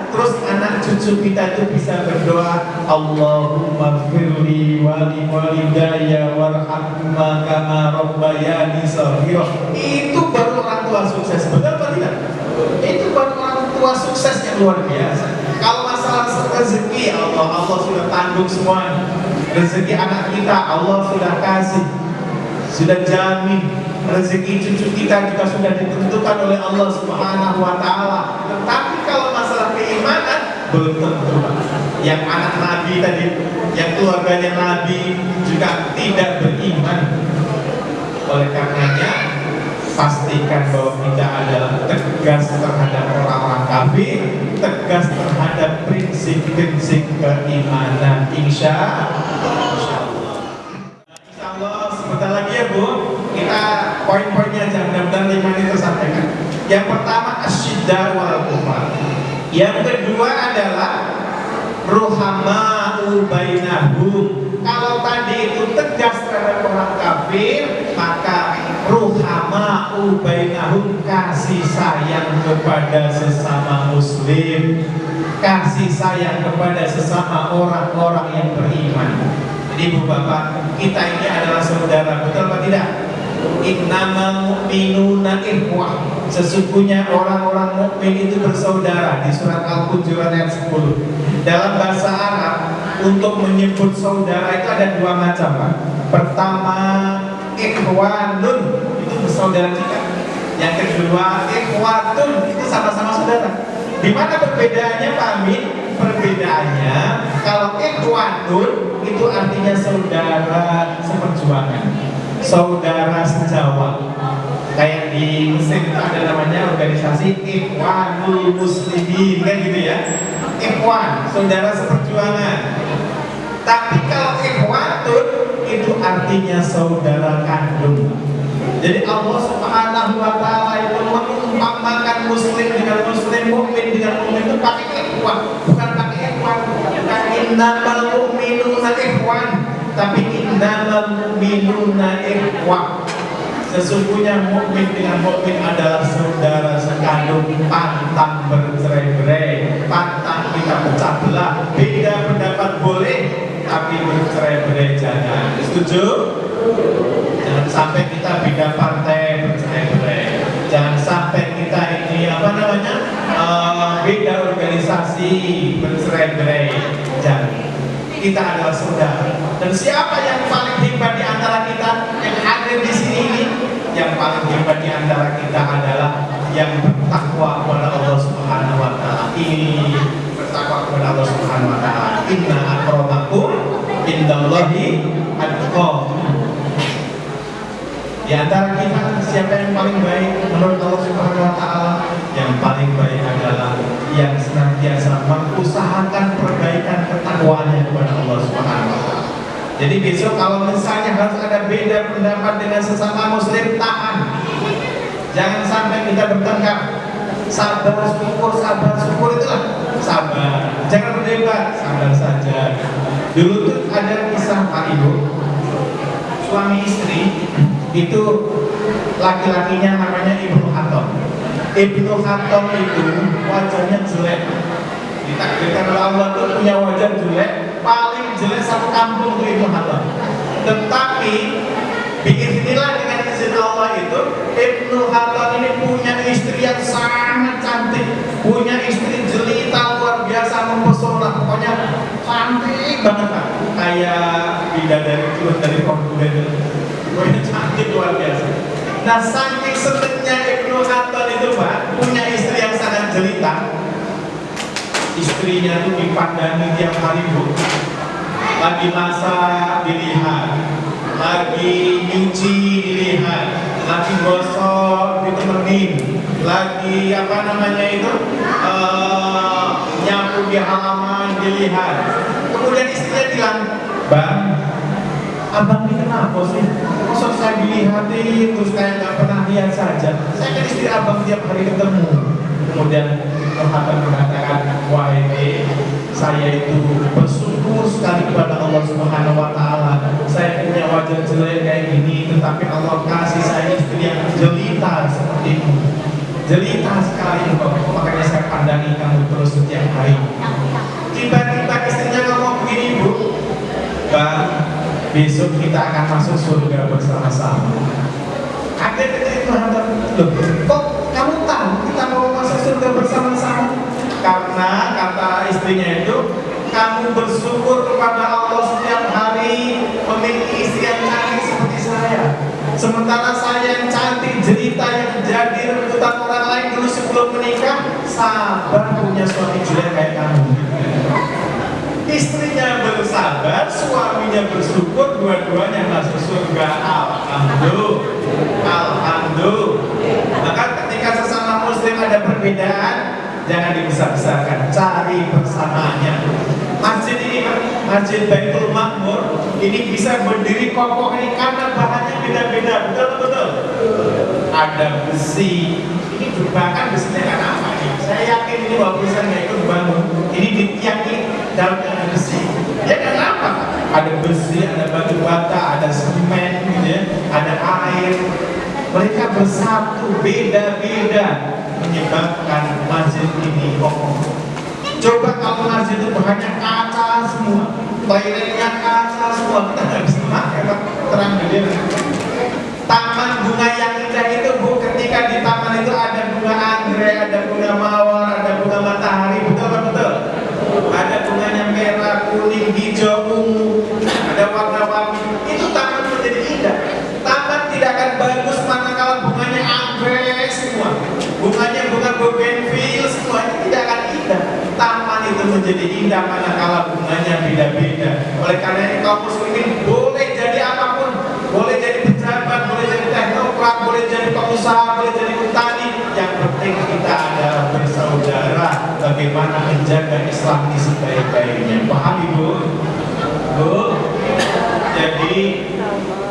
terus anak cucu kita itu bisa berdoa, Allahumma firli wali walidayya warhamhuma kama rabbayani shaghira. Itu baru orang tua sukses, betul atau tidak? Itu baru orang tua sukses yang luar biasa. Kalau masalah rezeki, Allah sudah tanggung semua. Rezeki anak kita Allah sudah kasih, sudah jamin. Rezeki cucu kita juga sudah ditentukan oleh Allah Subhanahu wa Ta'ala. Tetapi kalau masalah keimanan, belum tentu. Yang anak Nabi tadi, yang keluarganya Nabi juga tidak beriman. Oleh karenanya, pastikan bahwa kita adalah tegas terhadap orang-orang kafir, tegas terhadap prinsip-prinsip keimanan. Insya Allah sebentar lagi ya Bu, kita poin-poinnya aja, mudah-mudahan 5 menit tersampaikan. Yang pertama asyidda wal kufar. Yang kedua adalah ruhama'u bainahum. Kalau tadi itu tegas terhadap orang kafir, maka ruhama'u bainahum, kasih sayang kepada sesama muslim, kasih sayang kepada sesama orang-orang yang beriman. Jadi Ibu Bapak, kita ini adalah saudara, betul apa tidak? Innamal mu'minuna ikhwah. Sesungguhnya orang-orang mukmin itu bersaudara. Di surat Al-Hujurat ayat 10. Dalam bahasa Arab, untuk menyebut saudara itu ada dua macam, Pak. Pertama, ikhwanun, itu bersaudara kita. Yang kedua, ikhwatun, itu sama-sama saudara. Di mana perbedaannya, Pak Amin? Perbedaannya, kalau ikhwanun itu artinya saudara seperjuangan, saudara sejawat. Kayak di Mesir itu ada namanya organisasi Ikhwanul Muslimin, kan gitu ya. Ikhwan, saudara seperjuangan. Tapi kalau ikhwatun itu artinya saudara kandung. Jadi Allah Subhanahu wa Ta'ala itu mengumpamakan muslim dengan muslim, mukmin dengan mukmin itu pakai ikhwan, bukan pakai ikhwan. Bukan innamal mu'minuna ikhwan, tapi innamal mu'minuna ikhwan. Sesungguhnya mukmin dengan mukmin adalah saudara sekandung, pantang bercerai-berai, pantang kita pecah belah. Beda pendapat boleh, tapi bercerai-berai jangan. Setuju? Jangan sampai kita beda partai bercerai-berai. Jangan sampai kita ini beda organisasi bercerai-berai. Jangan. Kita adalah saudara. Dan siapa yang paling hebat di antara kita yang hadir di sini ini? Yang paling hebat di antara kita adalah yang bertakwa kepada Allah Subhanahu wa Ta'ala. Ini bertakwa kepada Allah Subhanahu wa Ta'ala. Inna akramakum indallahi atqakum. Di antara kita siapa yang paling baik menurut Allah Subhanahu wa taala? Yang paling baik adalah yang senantiasa mengusahakan perbaikan ketakwaannya kepada Allah Subhanahu wa taala. Jadi besok kalau misalnya harus ada beda pendapat dengan sesama muslim, tahan. Jangan sampai kita bertengkar. Sabar syukur itulah sabar. Jangan berdebat, sabar saja. Dulu tuh ada kisah Pak Ibu, suami istri itu laki-lakinya namanya Ibnu Khattab. Ibnu Khattab itu wajahnya jelek. Ditakdirkan oleh Allah tuh punya wajah jelek, paling jelek satu kampung tuh Ibnu Khattab. Tetapi biiznillah dengan izin Allah itu Ibnu Khattab ini punya istri yang sangat cantik, punya istri jelita luar biasa mempesona, pokoknya cantik banget Pak, kayak bidadari keluar dari Kondulen, pokoknya cantik luar biasa. Nah saking senengnya Ibnu Khattab itu Pak punya istri yang sangat jelita, istrinya tuh dipandangi tiap hari Bu, lagi masak dilihat, lagi nyuci dilihat, lagi gosok ditemenin, lagi apa namanya itu nyapu di halaman dilihat. Kemudian istrinya bilang, Bang, abang ini kenapa sih? Kok saya dilihatin terus kayak nggak pernah lihat saja? Saya kan istri abang tiap hari ketemu. Kemudian Muhammad mengatakan, wahai saya itu bersyukur sekali kepada Allah Subhanahu wa taala. Saya punya wajah jelek kayak gini, tetapi Allah kasih saya istri yang jelita seperti itu. Jelita sekali kok, makanya saya pandangi kamu terus setiap hari. Tiba-tiba istrinya ngomong begini, Bu, Bang, besok kita akan masuk surga bersama-sama. Akhirnya itu loh, kok kamu tahu kita mau masuk surga bersama-sama? Karena kata istrinya itu, kamu bersyukur kepada Allah setiap hari memiliki istri yang cantik seperti saya. Sementara saya yang cantik, jelita, yang jadi rebutan orang lain dulu sebelum menikah, sabar punya suami jelek kayak kamu. Istrinya bersabar, suaminya bersyukur, dua-duanya masuk surga. Alhamdulillah. Maka ketika sesama muslim ada perbedaan, jangan dibesar-besarkan, cari bersamaannya. Masjid ini, Masjid Baitul Makmur, ini bisa berdiri kokoh ini karena bahannya beda-beda, betul-betul. Ada besi, ini bahkan besinya kan apa nih? Saya yakin ini walaupun saya nggak ikut bangun, ini ditiangi dalamnya besi. Ya kenapa? Ada besi, ada batu bata, ada semen, gitu ya, ada air. Mereka bersatu, beda-beda, menyebabkan masjid ini kokoh. Coba kalau masjid itu bahannya kaca semua, toiletnya kaca semua, kita nggak bisa pakai Pak, terang gede. Taman bunga yang indah itu Bu, ketika di taman itu ada bunga anggrek, ada bunga mawar, ada bunga matahari, betul-betul. Ada bunganya merah, kuning, hijau, ungu, ada warna-warni. Itu taman menjadi indah. Taman tidak akan bagus manakala bunganya anggrek semua, bunganya bunga bougainville semua, itu tidak akan indah. Taman itu menjadi indah manakala bunganya beda-beda. Oleh karena itu kaum muslimin boleh jadi apapun, boleh jadi pejabat, boleh jadi teknokrat, boleh jadi pengusaha, boleh jadi petani. Yang penting kita adalah bersaudara. Bagaimana menjaga Islam ini sebaik-baiknya. Paham Ibu? Bu? Jadi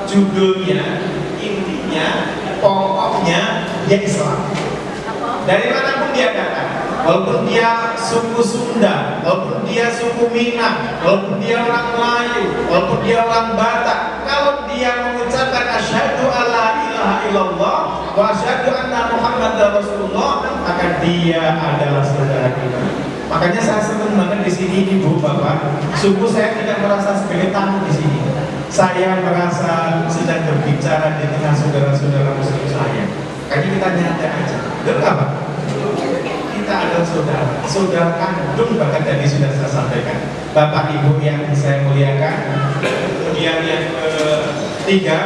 judulnya, intinya, pokoknya ya Islam. Dari manapun dia datang, walaupun dia suku Sunda, walaupun dia suku Minang, walaupun dia orang Melayu, walaupun dia orang Batak, kalau dia mengucapkan asyhadu alla ilaha illallah wa asyhadu anna Muhammadar Rasulullah, maka dia adalah saudara kita. Makanya saya senang banget di sini Ibu Bapak, suku saya tidak merasa sebagai tamu di sini. Saya merasa sedang berbicara di tengah saudara-saudara muslim saya. Kayaknya kita nyata aja, betul Pak? Kita adalah saudara kandung, bahkan tadi sudah saya sampaikan. Bapak Ibu yang saya muliakan. Kemudian yang ketiga,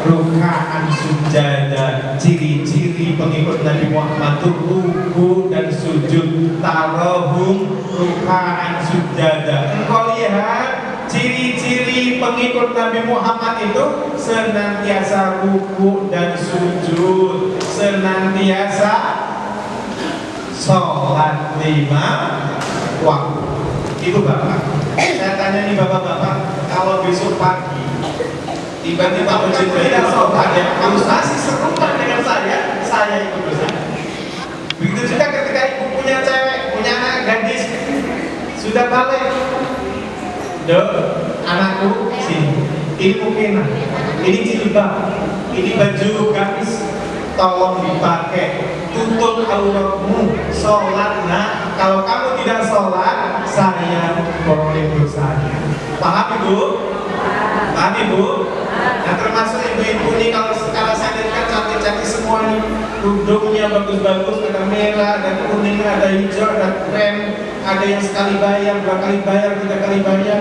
rukaan sujada, ciri-ciri pengikut Nabi Muhammad itu ruku dan sujud, tarahum rukaan sujada. Engkau lihat ciri-ciri pengikut Nabi Muhammad itu senantiasa ruku dan sujud, senantiasa sholat 5 waktu. Itu Bapak. Saya tanya nih Bapak-bapak, kalau besok pagi tiba-tiba tidak sholat ya, kamu masih serupa dengan saya ikut bersama. Begitu juga ketika ibu punya cewek, punya anak gadis, sudah balik, dok, anakku sini, ini mukena, ini jilbab, ini baju gamis, tolong dipakai, tutup auratmu, sholat. Nah, kalau kamu tidak sholat, saya boleh dosanya. Paham ibu? Paham ibu? Nah, termasuk ibu-ibu ini kalau saya lihat kan cantik-cantik semua nih, kerudungnya bagus-bagus, ada merah, ada kuning, ada hijau, ada krem, ada yang sekali bayar, 2 kali bayar, 3 kali bayar.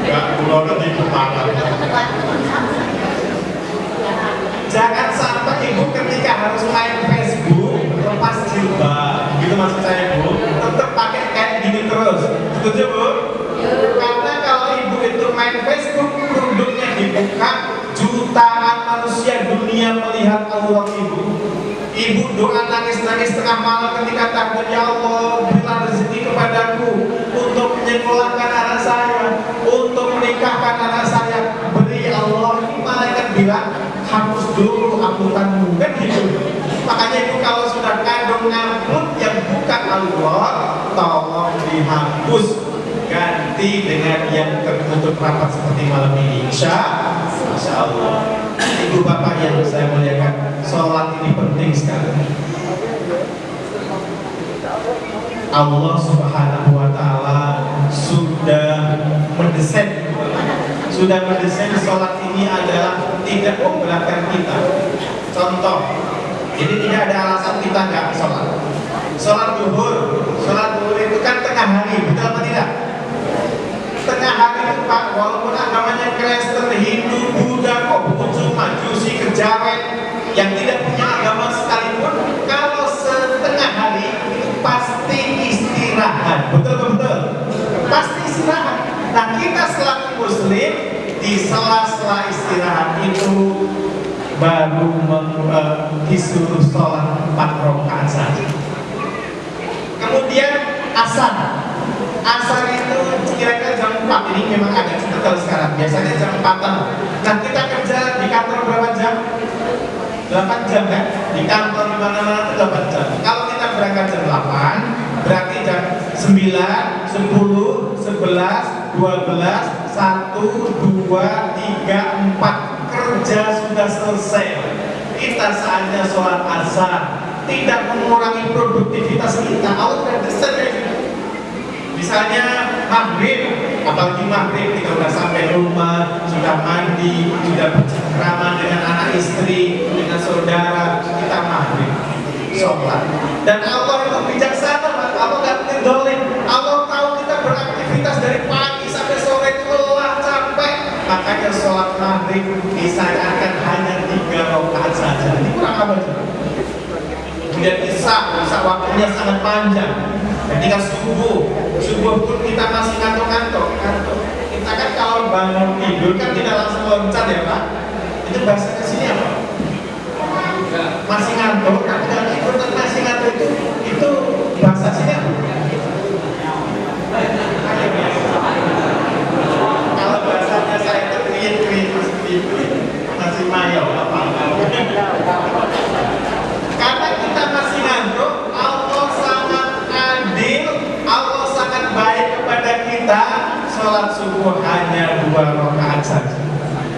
Enggak, pulau di kepala. Jangan sampai ibu ketika harus main Facebook lepas jilbab, gitu maksud saya bu, tetap pakai kayak gini terus. Setuju bu? Karena kalau ibu itu main Facebook, produknya dibuka, jutaan manusia dunia melihat aurat ibu. Ibu doa nangis-nangis tengah malam ketika takbir, ya Allah berilah rezeki kepadaku untuk menyekolahkan anak saya, untuk menikahkan anak saya. Beri ya Allah. Ini malaikat bilang hapus dulu akuntanmu, kan gitu. Makanya ibu kalau sudah kandung ngamut yang bukan Allah, tolong dihapus, ganti dengan yang tertutup rapat seperti malam ini. Insya Allah. Ibu bapak yang saya muliakan, sholat ini penting sekali. Allah Subhanahu wa Ta'ala sudah mendesain sholat ini adalah tidak memberatkan kita. Contoh, jadi tidak ada alasan kita nggak sholat. Sholat duhur itu kan tengah hari, betul apa tidak? Tengah hari itu Pak, walaupun agamanya Kristen, Hindu, Buddha, Konghucu, Majusi, Kejawen, yang tidak punya agama sekalipun, kalau setengah hari itu pasti istirahat, betul? Pasti istirahat. Nah kita selaku Muslim di sela-sela istirahat itu baru disuruh sholat 4 rakaat saja. Kemudian asar itu kira-kira jam 4, ini memang agak cepet kalau sekarang, biasanya jam 4-an. Nah kita kerja di kantor berapa jam? 8 jam kan? Di kantor di mana-mana 8 jam. Kalau kita berangkat jam 8, berarti jam 9, 10, 11, 12, 1, 2, 3, 4 kerja sudah selesai. Kita saatnya sholat asar, tidak mengurangi produktivitas kita. Allah sudah desain kayak gitu. Misalnya maghrib, apalagi maghrib kita sudah sampai rumah, sudah mandi, sudah bercengkrama dengan anak istri, dengan saudara, kita maghrib sholat. Dan Allah itu bijaksana, Allah gak mendolim. Allah tahu kita beraktivitas dari pagi sampai sore, lelah, capek. Makanya sholat maghrib disarankan hanya 3 rakaat saja. Ini kurang apa juga? Kemudian isya waktunya sangat panjang. Ketika subuh pun kita masih ngantuk. Kita kan kalau bangun tidur kan tidak langsung loncat ya Pak. Itu bahasanya sini apa? Masih ngantuk, tapi kalau tidur dan masih ngantuk itu bahasa sini apa? Kalau bahasanya saya itu kriit masih mayo apa? Karena kita masih ngantuk, Allah sangat adil, Allah sangat baik kepada kita. Sholat subuh hanya 2 rakaat saja.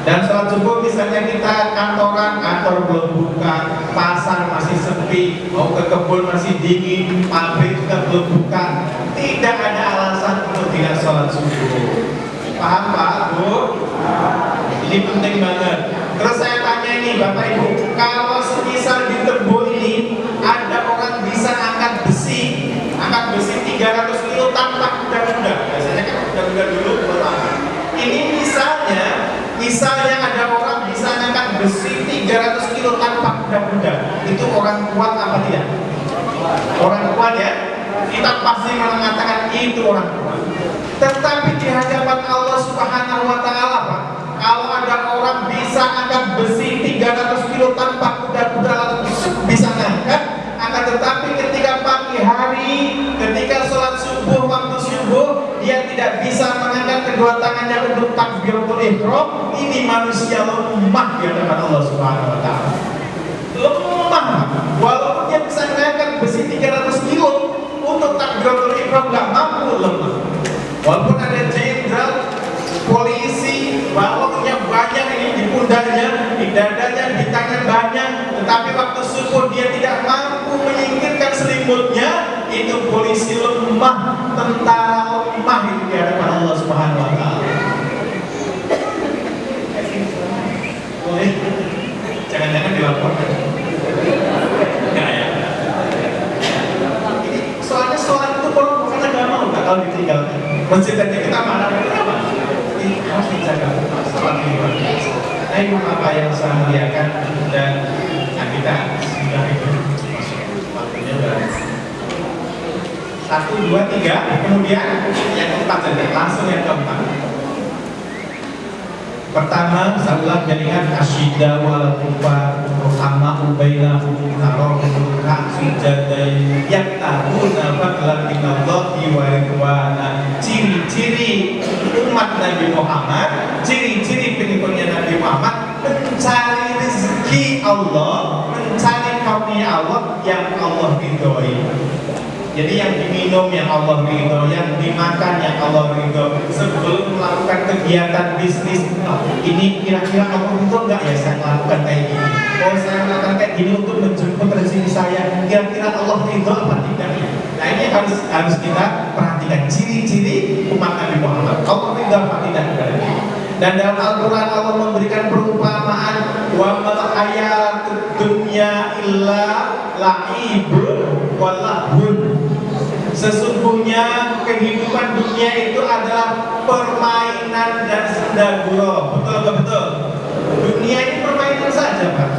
Dan sholat subuh misalnya kita kantor belum buka, pasar masih sepi, mau ke kebun masih dingin, pabrik juga belum buka, tidak ada alasan untuk tidak sholat subuh. Paham Pak, Bu? Ini penting banget. Terus saya tanya ini Bapak Ibu, kalau semisal di Tebo ini ada orang bisa angkat besi 300 kilo tanpa kuda-kuda, biasanya kan kuda-kuda dulu berangkat. Ini misalnya ada orang bisa angkat besi 300 kilo tanpa kuda-kuda, itu orang kuat apa tidak? Orang kuat ya, kita pasti mengatakan itu orang kuat. Tetapi di hadapan bisa angkat besi 300 kilo tanpa kuda-kuda bisa ngangkat. Akan tetapi ketika pagi hari, ketika sholat subuh, waktu subuh, dia tidak bisa mengangkat kedua tangannya untuk takbiratul ihram. Ini manusia lemah di hadapan Allah Subhanahu wa taala. Lemah, walaupun dia bisa mengangkat besi 300 kilo untuk takbiratul ihram, nggak mampu, lemah. Walaupun ada jenderal polisi, baloknya banyak ini di pundaknya, di dadanya, di tangan banyak, tetapi waktu subuh dia tidak mampu menyingkirkan selimutnya. Itu polisi lemah, tentara lemah itu di hadapan Allah Subhanahu wa taala. Boleh? Jangan-jangan dilaporkan. Enggak ya. Ini soalnya sholat itu kalau bukan agama enggak kalau ditinggalkan. Masjid aja kita marah kenapa? Ini harus dijaga sholat ini luar biasa. Nah, itu apa yang saya muliakan dan kita sudah itu waktunya sudah 1, 2, 3, kemudian yang keempat saja, langsung yang keempat. Pertama, salah jaringan asyidda wal kufar Muhammad ubainahum tarohum sujadain yaktahuna fadlan minallahi wa ridwana. Ciri-ciri umat Nabi Muhammad, ciri-ciri pengikutnya Nabi Muhammad mencari rezeki Allah, mencari karunia Allah yang Allah ridhoi. Jadi yang diminum yang Allah ridho, yang dimakan yang Allah ridho. Sebelum melakukan kegiatan bisnis, ini kira-kira Allah ridho enggak ya saya melakukan kayak gini? Oh, saya melakukan kayak gini untuk menjemput rezeki saya, kira-kira Allah ridho apa tidak? Nah, ini harus kita perhatikan ciri-ciri umat Nabi Muhammad. Allah ridho apa tidak? Dan dalam Al-Quran Allah memberikan perumpamaan, wa mal hayatud dunya illa la'ibun walahun. Sesungguhnya kehidupan dunia itu adalah permainan dan senda gurau. Betul atau betul? Dunia ini permainan saja, Pak.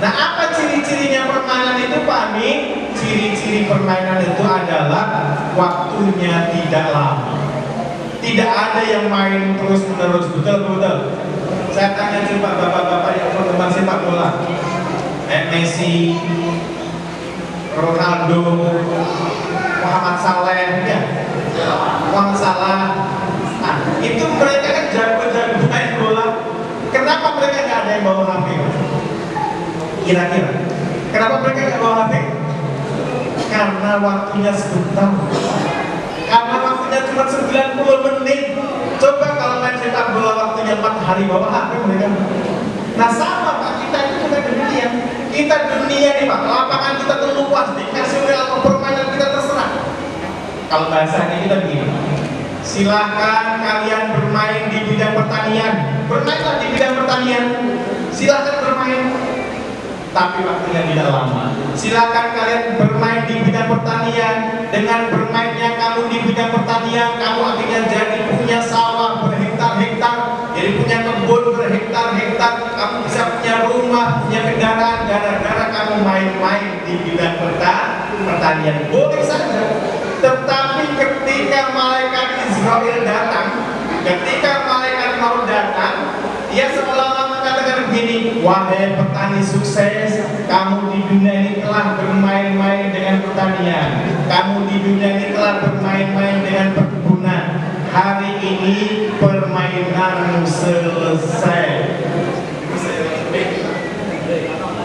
Nah, apa ciri-cirinya permainan itu, Pak Amin? Ciri-ciri permainan itu adalah waktunya tidak lama. Tidak ada yang main terus-menerus. Betul atau betul? Saya tanya coba bapak-bapak yang penggemar sepak bola, Messi, Ronaldo, Muhammad Saleh, ya, Muhammad Salah. Nah, itu mereka kan jago-jago main bola. Kenapa mereka nggak ada yang bawa HP? Kira-kira, kenapa mereka nggak bawa HP? Karena waktunya sebentar. Karena waktunya cuma 90 menit. Coba kalau main sepak bola waktunya 4 hari bawa HP mereka. Nah, sama Pak, kita itu juga demikian. Kita dunia nih Pak, lapangan kita tuh luas, dikasih oleh Allah, permainan kita terserah. Kalau bahasanya kita begini, silakan kalian bermain di bidang pertanian, bermainlah di bidang pertanian, silakan bermain, tapi waktunya tidak lama. Silakan kalian bermain di bidang pertanian, dengan bermainnya kamu di bidang pertanian, kamu akhirnya jadi punya sawah berhektar-hektar, jadi punya kebun berhektar-hektar, kamu bisa punya rumah, punya kendaraan, gara-gara kamu main-main di bidang pertanian. Boleh saja. Tetapi ketika malaikat Israel datang, ketika malaikat maut datang, dia seolah-olah mengatakan begini, wahai petani sukses, kamu di dunia ini telah bermain-main dengan pertanian, kamu di dunia ini telah bermain-main dengan perkebunan. Hari ini permainanmu selesai.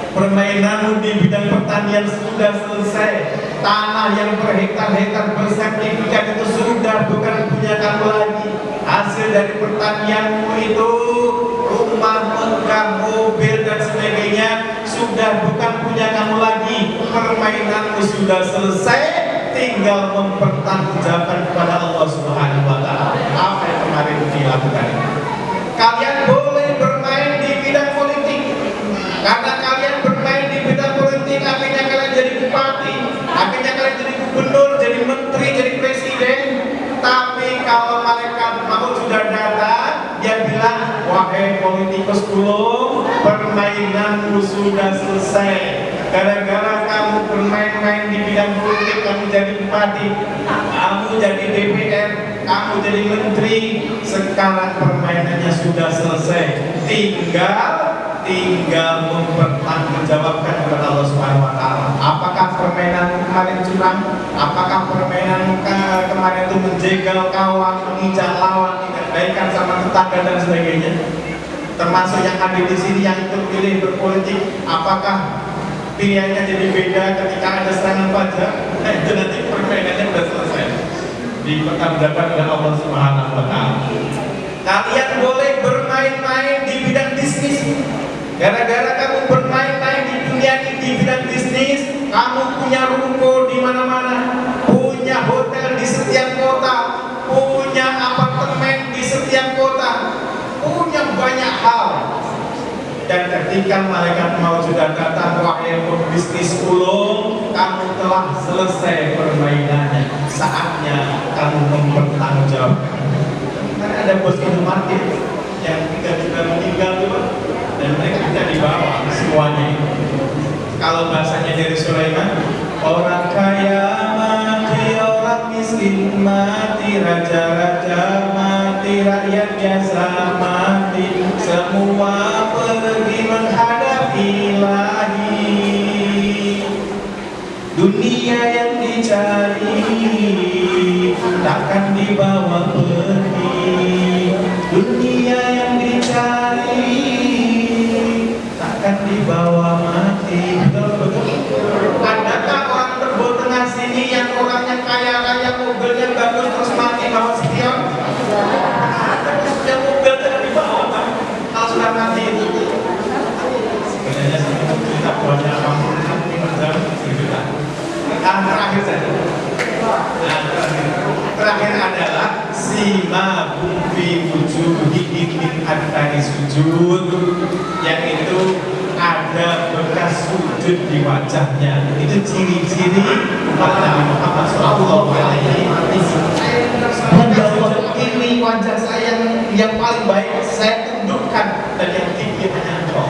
Permainanmu di bidang pertanian sudah selesai. Tanah yang berhektar-hektar bersertifikat itu sudah bukan punya kamu lagi. Hasil dari pertanianmu itu rumah, megah, mobil dan sebagainya sudah bukan punya kamu lagi. Permainanmu sudah selesai, tinggal mempertanggungjawabkan kepada Allah Subhanahu wa taala. Apa yang kemarin dilakukan? Kalian boleh bermain di bidang politik. Karena kalian bermain di bidang politik, akhirnya kalian jadi bupati, akhirnya kalian jadi gubernur, jadi menteri, jadi presiden. Tapi kalau malaikat maut sudah datang, dia bilang, wahai politikus kulung, permainanmu sudah selesai. Gara-gara kamu bermain-main di bidang politik, kamu jadi bupati, kamu jadi DPR, kamu jadi menteri. Sekarang permainannya sudah selesai. Tinggal mempertanggungjawabkan kepada Allah Subhanahu wa taala. Apakah permainan kemarin curang? Apakah permainan kemarin itu menjegal kawan, menginjak lawan, tidak baikkan sama tetangga dan sebagainya? Termasuk yang ada di sini yang terpilih berpolitik, apakah pilihannya jadi beda ketika ada serangan pajak? Nah, itu nanti permainannya sudah selesai. Dipertanggungjawabkan oleh Allah Subhanahu wa taala. Kalian boleh bermain-main di bidang bisnis. Gara-gara kamu bermain-main di dunia ini di bidang bisnis, kamu punya ruko di mana-mana, punya hotel di setiap kota, punya apartemen di setiap kota, punya banyak hal. Dan ketika malaikat maut sudah datang, wahai pebisnis ulung, kamu telah selesai permainannya. Saatnya kamu mempertanggungjawabkan. Kan ada bos Indomaret yang tiba-tiba meninggal tuh, dan mereka tidak dibawa semuanya. Kalau bahasanya dari Sulaiman, orang kaya mati, orang miskin mati, raja-raja mati, rakyat biasa mati, semua pergi menghadap Ilahi. Dunia yang dicari takkan dibawa pergi. Dunia yang dicari takkan dibawa mati. Betul. Adakah orang Tebo Tengah sini yang orangnya kaya-kaya, mobilnya bagus terus mati bawa spion? Yang mobil tidak dibawa, Pak. Kalau sudah mati itu sebenarnya kita banyak kampung cerita. Terakhir saja. Terakhir adalah sima bumbi wujuhihim min athari sujud, yang itu ada bekas sujud di wajahnya. Itu ciri-ciri Nabi Muhammad sallallahu alaihi wasallam. Ini wajah saya yang paling baik, saya tundukkan, dan yang tinggi hanya engkau.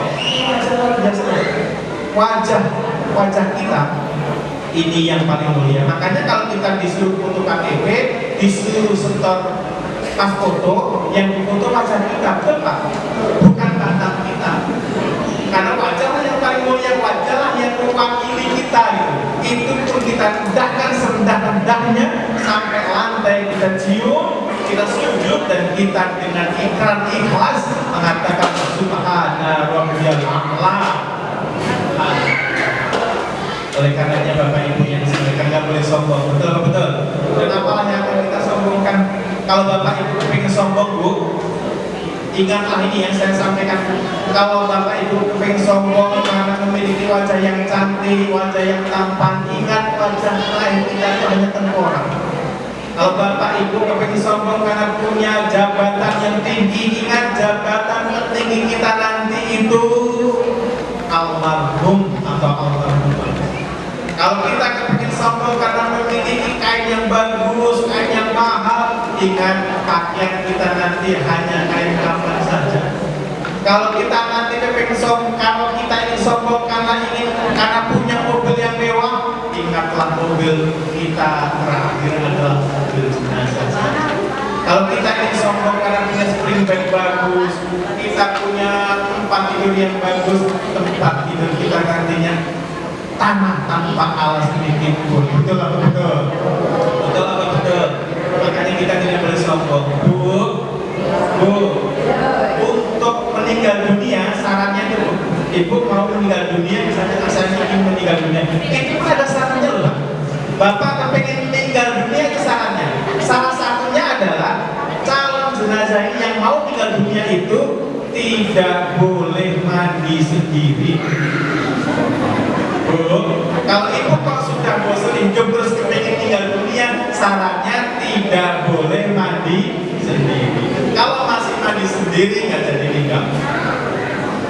Wajah kita ini yang paling mulia. Makanya kalau kita disuruh foto KTP, disuruh setor pas foto, yang difoto wajah kita, betul Pak? Bukan batang kita. Karena wajahlah yang paling mulia, wajahlah yang mewakili kita gitu. Itu pun kita rendahkan serendah-rendahnya sampai lantai kita cium, kita sujud, dan kita dengan ikrar ikhlas mengatakan subhana rabbiyal a'la. Oleh karenanya Bapak Ibu yang sebenarnya nggak boleh sombong, betul. Dan apalah yang akan kita sombongkan? Kalau Bapak Ibu pengen sombong, Bu, ingatlah ini yang saya sampaikan. Kalau Bapak Ibu pengen sombong karena memiliki wajah yang cantik, wajah yang tampan, ingat wajah lain kita itu hanya tengkorak. Kalau Bapak Ibu pengen sombong karena punya jabatan yang tinggi, ingat jabatan tertinggi kita nanti itu almarhum atau almarhumah. Kalau kita kepingin sombong karena memiliki kain yang bagus, kain yang mahal, ingat pakaian kita nanti hanya kain kafan saja. Kalau kita nanti kepingin sombong, kalau kita ingin sombong karena punya mobil yang mewah, ingatlah mobil kita terakhir adalah mobil jenazah saja. Kalau kita ingin sombong karena punya spring bed bagus, kita punya tempat tidur yang bagus, tempat tidur kita nantinya tanah tanpa alas sedikit pun. Betul apa betul? Betul apa betul? Makanya kita tidak boleh sombong. Bu, untuk meninggal dunia syaratnya itu, Ibu mau meninggal dunia, misalnya saya ingin meninggal dunia, itu pun ada syaratnya loh. Bapak kepengen meninggal dunia, itu syaratnya. Salah satunya adalah calon jenazah ini yang mau meninggal dunia itu tidak boleh mandi sendiri. Kalau ibu kok sudah bosan terus kepengen tinggal dunia, syaratnya tidak boleh mandi sendiri. Kalau masih mandi sendiri nggak jadi nikah.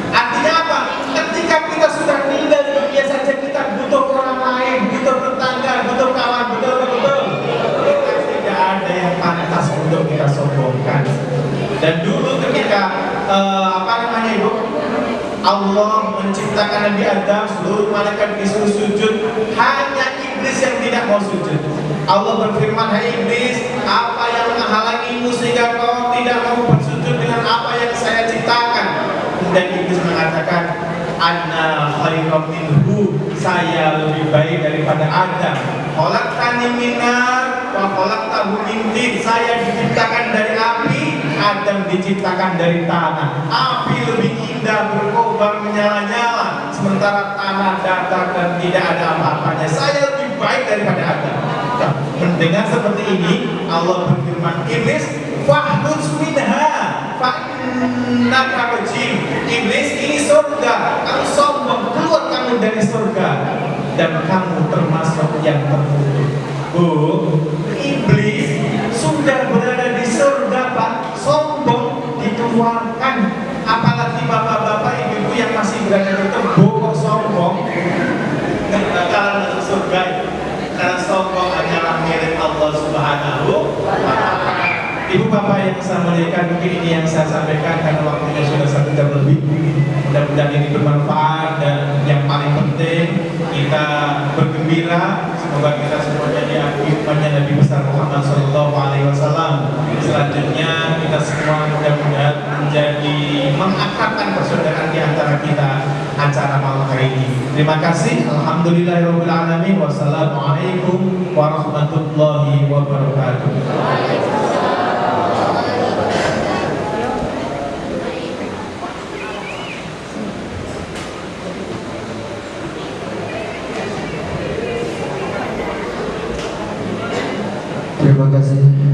Artinya apa? Ketika kita sudah meninggal dunia saja kita butuh orang lain, butuh tetangga, butuh kawan, betul. Kita tidak ada yang pantas untuk kita sombongkan. Dan dulu ketika Ibu? Allah menciptakan Nabi Adam, seluruh malaikat disuruh sujud, hanya iblis yang tidak mau sujud. Allah berfirman, hai iblis, apa yang menghalangimu sehingga kau tidak mau bersujud dengan apa yang saya ciptakan? Kemudian iblis mengatakan, Anna khairum minhu, saya lebih baik daripada Adam. Khalaqtani min nar wa khalaqtahu min tin, saya diciptakan dari api, Adam diciptakan dari tanah. Api lebih indah, berkobar, menyala-nyala, sementara tanah datar dan tidak ada apa-apanya. Saya lebih baik daripada Adam. Nah, mendengar seperti ini, Allah berfirman, iblis, fahduj minha fa'innaka rajim. Iblis, ini surga, kamu sombong, keluar kamu dari surga dan kamu termasuk yang terkutuk. Iblis sudah berada di surga, Pak, sombong dikeluarkan. Apalagi bapak-bapak, ibu-ibu yang masih berada di tembok kok sombong, nggak bakalan masuk surga. Karena sombong hanyalah milik Allah Subhanahu wa Ta'ala. Ibu bapak yang saya muliakan, mungkin ini yang saya sampaikan karena waktunya sudah 1 jam lebih. Mudah-mudahan ini bermanfaat, dan yang paling penting kita bergembira. Semoga kita semuanya diakui umatnya Nabi besar Muhammad SAW. Selanjutnya kita semua mudah-mudahan menjadi mengakrabkan persaudaraan di antara kita acara malam hari ini. Terima kasih. Alhamdulillahirabbil alamin. Wassalamualaikum warahmatullahi wabarakatuh. Terima kasih.